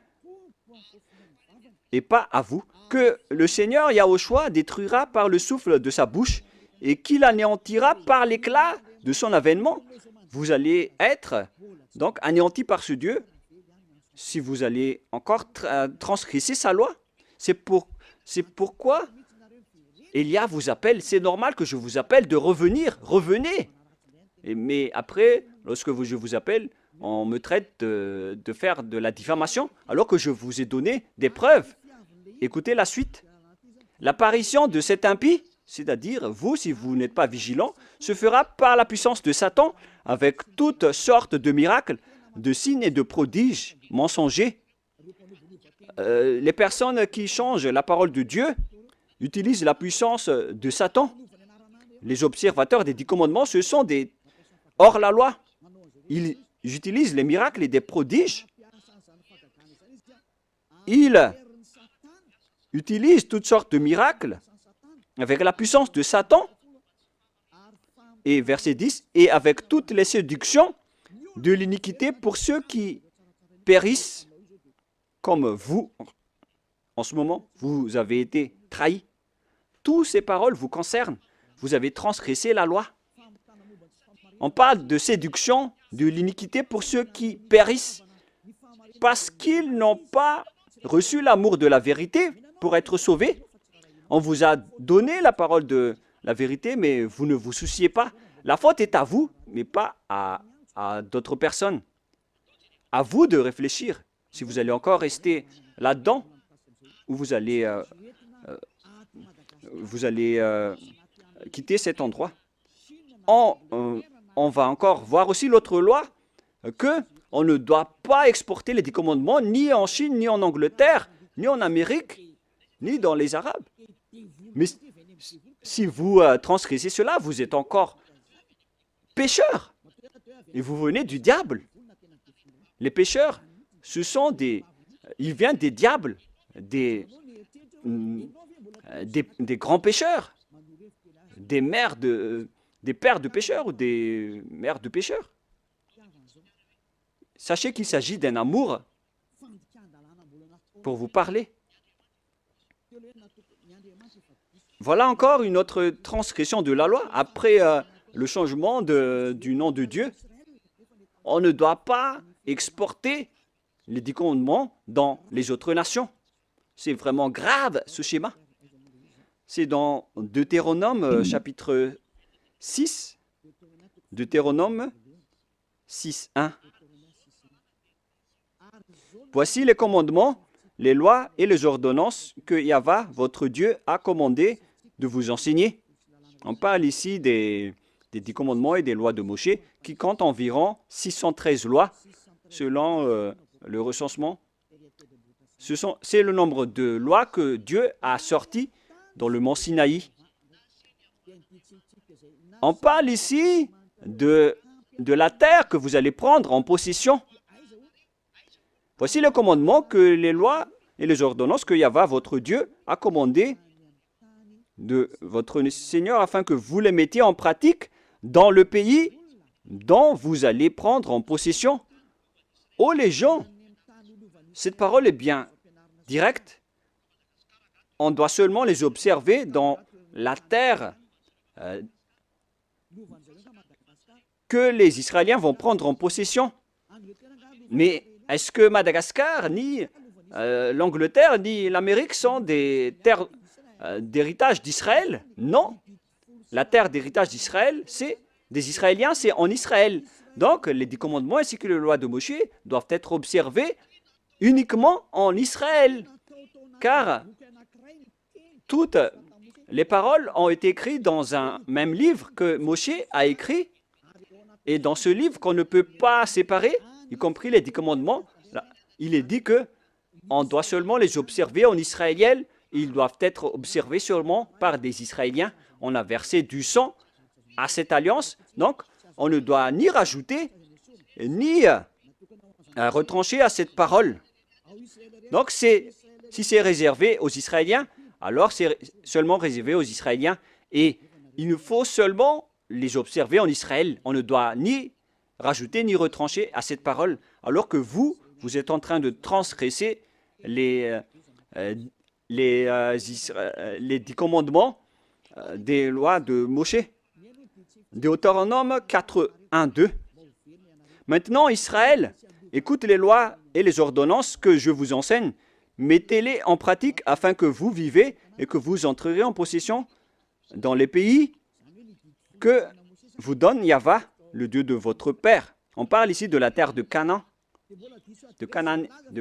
et pas à vous. Que le Seigneur Yahushua détruira par le souffle de sa bouche et qu'il anéantira par l'éclat de son avènement. Vous allez être donc anéantis par ce Dieu si vous allez encore transgresser sa loi. C'est pourquoi Elia vous appelle. C'est normal que je vous appelle de revenir. Revenez. Mais après, lorsque je vous appelle, on me traite de faire de la diffamation alors que je vous ai donné des preuves. Écoutez la suite. L'apparition de cet impie, c'est-à-dire vous, si vous n'êtes pas vigilant, se fera par la puissance de Satan avec toutes sortes de miracles, de signes et de prodiges mensongers. Les personnes qui changent la parole de Dieu utilisent la puissance de Satan. Les observateurs des 10 commandements, ce sont des hors-la-loi. Ils utilisent les miracles et des prodiges. Ils utilisent toutes sortes de miracles avec la puissance de Satan. Et verset 10, et avec toutes les séductions de l'iniquité pour ceux qui périssent comme vous. En ce moment, vous avez été trahis. Toutes ces paroles vous concernent. Vous avez transgressé la loi. On parle de séduction, de l'iniquité pour ceux qui périssent parce qu'ils n'ont pas reçu l'amour de la vérité pour être sauvés. On vous a donné la parole de la vérité, mais vous ne vous souciez pas. La faute est à vous, mais pas à d'autres personnes. À vous de réfléchir si vous allez encore rester là-dedans ou vous allez quitter cet endroit. On va encore voir aussi l'autre loi que on ne doit pas exporter les 10 commandements ni en Chine, ni en Angleterre, ni en Amérique, ni dans les Arabes. Mais si vous transgressez cela, vous êtes encore pécheurs et vous venez du diable. Les pécheurs, ce sont ils viennent des diables, des grands pécheurs, des pères de pécheurs ou des mères de pécheurs. Sachez qu'il s'agit d'un amour pour vous parler. Voilà encore une autre transgression de la loi. Après le changement du nom de Dieu, on ne doit pas exporter les 10 commandements dans les autres nations. C'est vraiment grave ce schéma. C'est dans Deutéronome chapitre 6, Deutéronome 6, 1. Voici les commandements, les lois et les ordonnances que Yahva, votre Dieu, a commandé de vous enseigner. On parle ici des 10 commandements et des lois de Moshe qui comptent environ 613 lois selon le recensement. C'est le nombre de lois que Dieu a sorties dans le mont Sinaï. On parle ici de la terre que vous allez prendre en possession. Voici le commandement que les lois et les ordonnances que Yahva, votre Dieu, a commandé de votre Seigneur afin que vous les mettiez en pratique dans le pays dont vous allez prendre en possession. Oh les gens, cette parole est bien directe. On doit seulement les observer dans la terre que les Israéliens vont prendre en possession. Mais est-ce que Madagascar, ni l'Angleterre, ni l'Amérique sont des terres d'héritage d'Israël? Non. La terre d'héritage d'Israël, c'est des Israéliens, c'est en Israël. Donc, les 10 commandements ainsi que les lois de Moshe doivent être observés uniquement en Israël. Car toutes les paroles ont été écrites dans un même livre que Moshe a écrit. Et dans ce livre qu'on ne peut pas séparer, y compris les 10 commandements, là, il est dit que on doit seulement les observer en israélien. Ils doivent être observés seulement par des Israéliens. On a versé du sang à cette alliance. Donc, on ne doit ni rajouter, ni retrancher à cette parole. Donc, si c'est réservé aux Israéliens, alors c'est seulement réservé aux Israéliens. Et il nous faut seulement les observer en Israël. On ne doit ni rajouter ni retrancher à cette parole. Alors que vous êtes en train de transgresser les 10 commandements des lois de Moshe. Deutéronome 4, 1, 2. Maintenant, Israël, écoute les lois et les ordonnances que je vous enseigne. Mettez-les en pratique afin que vous vivez et que vous entrerez en possession dans les pays que vous donne Yahva, le Dieu de votre père. On parle ici de la terre de Canaan. De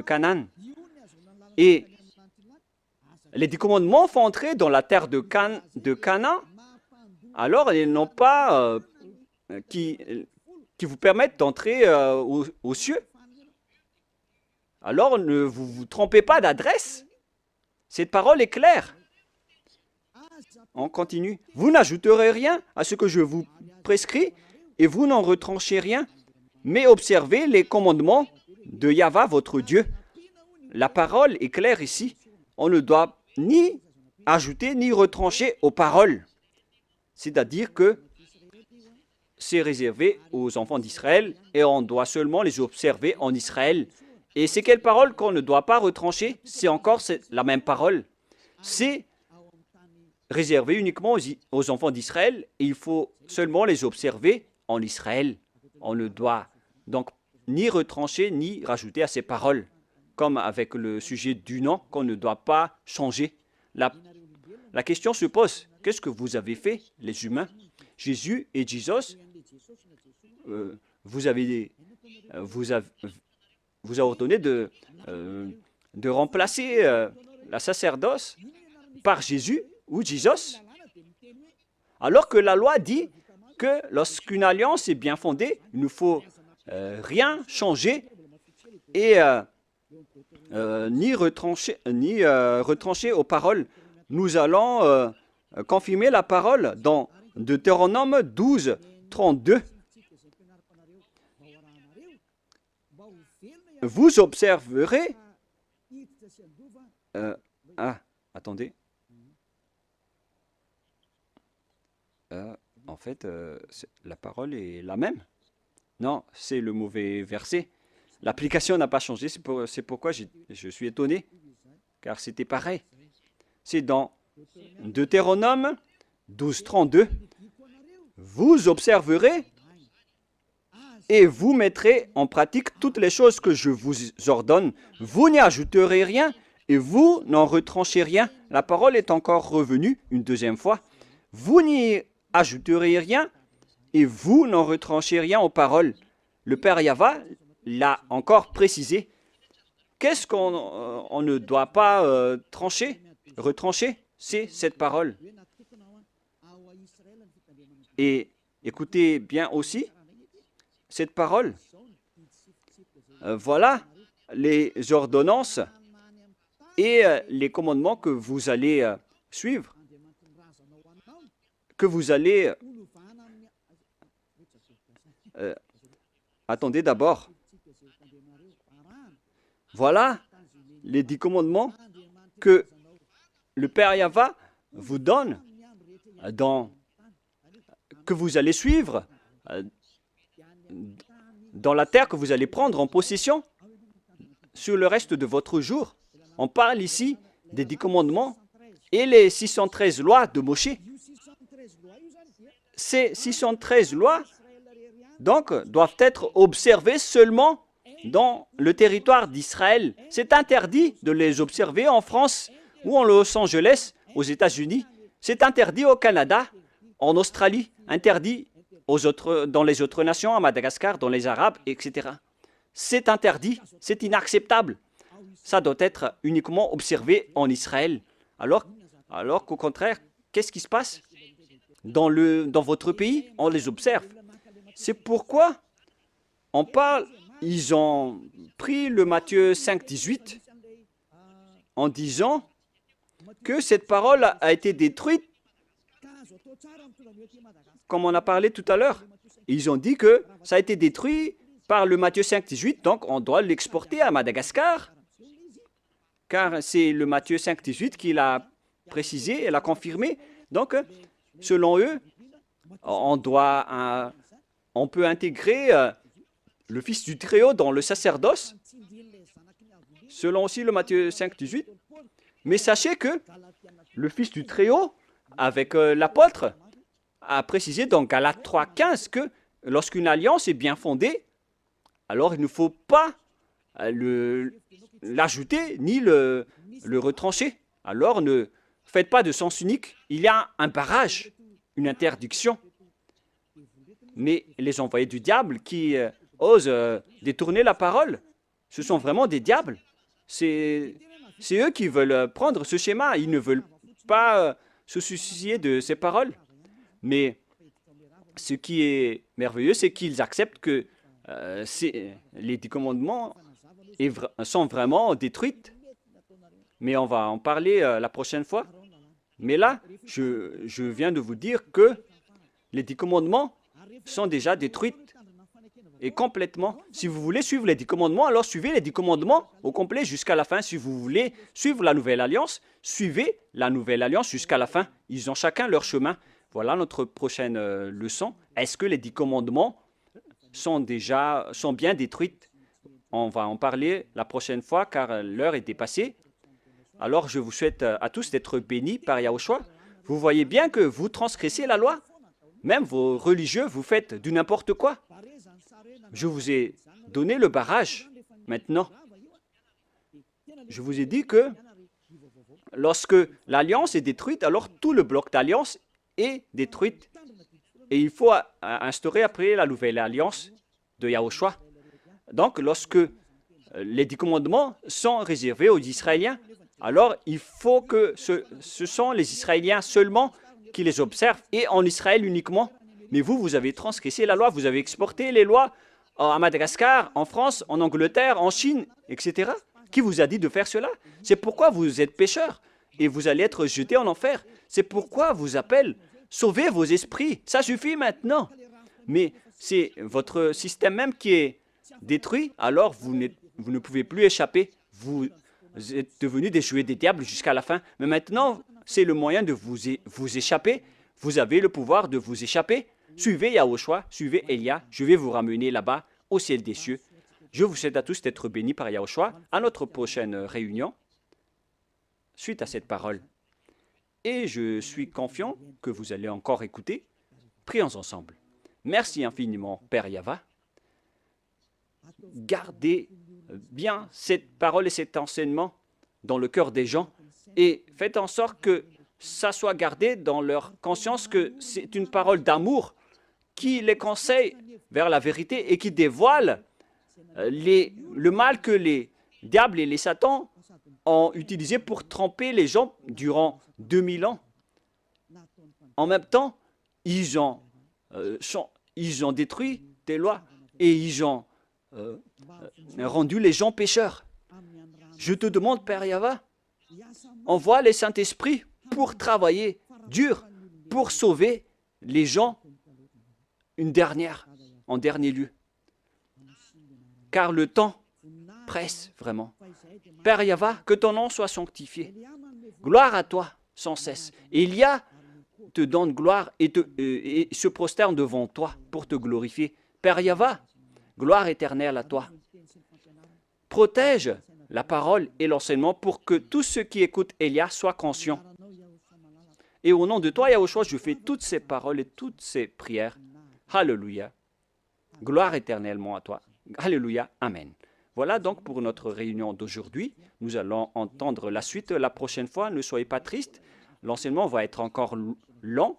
Canaan. Et les 10 commandements font entrer dans la terre de Canaan. Alors, ils n'ont pas qui vous permettent d'entrer aux cieux. Alors, ne vous trompez pas d'adresse. Cette parole est claire. On continue. Vous n'ajouterez rien à ce que je vous prescris et vous n'en retranchez rien, mais observez les commandements de Yahva, votre Dieu. La parole est claire ici. On ne doit ni ajouter ni retrancher aux paroles. C'est-à-dire que c'est réservé aux enfants d'Israël et on doit seulement les observer en Israël. Et c'est quelle parole qu'on ne doit pas retrancher? C'est encore la même parole. C'est réservé uniquement aux enfants d'Israël et il faut seulement les observer en Israël. On ne doit donc ni retrancher ni rajouter à ces paroles, comme avec le sujet du nom qu'on ne doit pas changer. La question se pose, qu'est-ce que vous avez fait, les humains? Jésus et Jesus, vous avez ordonné de remplacer la sacerdoce par Jésus ou Jesus, alors que la loi dit que lorsqu'une alliance est bien fondée, il ne faut rien changer et ni retrancher aux paroles. Nous allons confirmer la parole dans Deutéronome 12, 32. Vous observerez... attendez. En fait, la parole est la même. Non, c'est le mauvais verset. L'application n'a pas changé, c'est pourquoi je suis étonné, car c'était pareil. C'est dans Deutéronome 12, 32. Vous observerez et vous mettrez en pratique toutes les choses que je vous ordonne. Vous n'y ajouterez rien et vous n'en retranchez rien. La parole est encore revenue une deuxième fois. Vous n'y ajouterez rien et vous n'en retranchez rien aux paroles. Le Père Yahva l'a encore précisé. Qu'est-ce qu'on ne doit pas retrancher? C'est cette parole. Et écoutez bien aussi cette parole. Voilà les ordonnances et les commandements que vous allez suivre, que vous allez... attendez d'abord. Voilà les 10 commandements que le Père Yahva vous donne, que vous allez suivre dans la terre que vous allez prendre en possession sur le reste de votre jour. On parle ici des 10 commandements et les 613 lois de Moshe. Ces 613 lois, donc, doivent être observées seulement dans le territoire d'Israël. C'est interdit de les observer en France ou en Los Angeles, aux États-Unis. C'est interdit au Canada, en Australie, interdit dans les autres nations, à Madagascar, dans les Arabes, etc. C'est interdit, c'est inacceptable. Ça doit être uniquement observé en Israël. Alors qu'au contraire, qu'est-ce qui se passe? Dans votre pays, on les observe. C'est pourquoi on parle, ils ont pris le Matthieu 5, 18 en disant que cette parole a été détruite, comme on a parlé tout à l'heure. Ils ont dit que ça a été détruit par le Matthieu 5, 18, donc on doit l'exporter à Madagascar, car c'est le Matthieu 5, 18 qui l'a précisé et l'a confirmé. Donc, selon eux, on peut intégrer le Fils du Très-Haut dans le sacerdoce, selon aussi le Matthieu 5, 18. Mais sachez que le Fils du Très-Haut, avec l'apôtre, a précisé dans Galates 3, 15 que lorsqu'une alliance est bien fondée, alors il ne faut pas l'ajouter ni le retrancher. Alors ne faites pas de sens unique. Il y a un barrage, une interdiction. Mais les envoyés du diable qui osent détourner la parole, ce sont vraiment des diables. C'est eux qui veulent prendre ce schéma. Ils ne veulent pas se soucier de ces paroles. Mais ce qui est merveilleux, c'est qu'ils acceptent que les 10 commandements sont vraiment détruits. Mais on va en parler la prochaine fois. Mais là, je viens de vous dire que les 10 commandements sont déjà détruits et complètement. Si vous voulez suivre les 10 commandements, alors suivez les 10 commandements au complet jusqu'à la fin. Si vous voulez suivre la nouvelle alliance, suivez la nouvelle alliance jusqu'à la fin. Ils ont chacun leur chemin. Voilà notre prochaine leçon. Est-ce que les 10 commandements sont bien détruits? On va en parler la prochaine fois car l'heure est dépassée. Alors je vous souhaite à tous d'être bénis par Yahushua. Vous voyez bien que vous transgressez la loi. Même vos religieux, vous faites du n'importe quoi. Je vous ai donné le barrage. Maintenant, je vous ai dit que lorsque l'alliance est détruite, alors tout le bloc d'alliance est détruit. Et il faut instaurer après la nouvelle alliance de Yahushua. Donc, lorsque les 10 commandements sont réservés aux Israéliens, alors il faut que ce sont les Israéliens seulement qui les observent et en Israël uniquement. Mais vous avez transgressé la loi, vous avez exporté les lois à Madagascar, en France, en Angleterre, en Chine, etc. Qui vous a dit de faire cela? C'est pourquoi vous êtes pécheurs et vous allez être jetés en enfer. C'est pourquoi vous appelle sauvez vos esprits. Ça suffit maintenant. Mais c'est votre système même qui est détruit, alors vous ne pouvez plus échapper. Vous êtes devenus des jouets des diables jusqu'à la fin. Mais maintenant, c'est le moyen de vous échapper. Vous avez le pouvoir de vous échapper. Suivez Yahushua, suivez Elia. Je vais vous ramener là-bas, au ciel des cieux. Je vous souhaite à tous d'être bénis par Yahushua. À notre prochaine réunion, suite à cette parole. Et je suis confiant que vous allez encore écouter. Prions ensemble. Merci infiniment, Père Yahva. Gardez bien cette parole et cet enseignement dans le cœur des gens et faites en sorte que ça soit gardé dans leur conscience que c'est une parole d'amour qui les conseille vers la vérité et qui dévoile le mal que les diables et les satans ont utilisé pour tromper les gens durant 2000 ans. En même temps, ils ont détruit tes lois et ils ont rendu les gens pécheurs. Je te demande, Père Yahva, envoie les Saint-Esprits pour travailler dur, pour sauver les gens en dernier lieu. Car le temps presse vraiment. Père Yahva, que ton nom soit sanctifié. Gloire à toi sans cesse. Elia te donne gloire et se prosterne devant toi pour te glorifier. Père Yahva, gloire éternelle à toi. Protège la parole et l'enseignement pour que tous ceux qui écoutent Elia soient conscients. Et au nom de toi, Yahushua, je fais toutes ces paroles et toutes ces prières. Alléluia. Gloire éternellement à toi. Alléluia. Amen. Voilà donc pour notre réunion d'aujourd'hui. Nous allons entendre la suite la prochaine fois. Ne soyez pas tristes. L'enseignement va être encore long.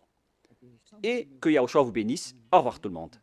Et que Yahushua vous bénisse. Au revoir tout le monde.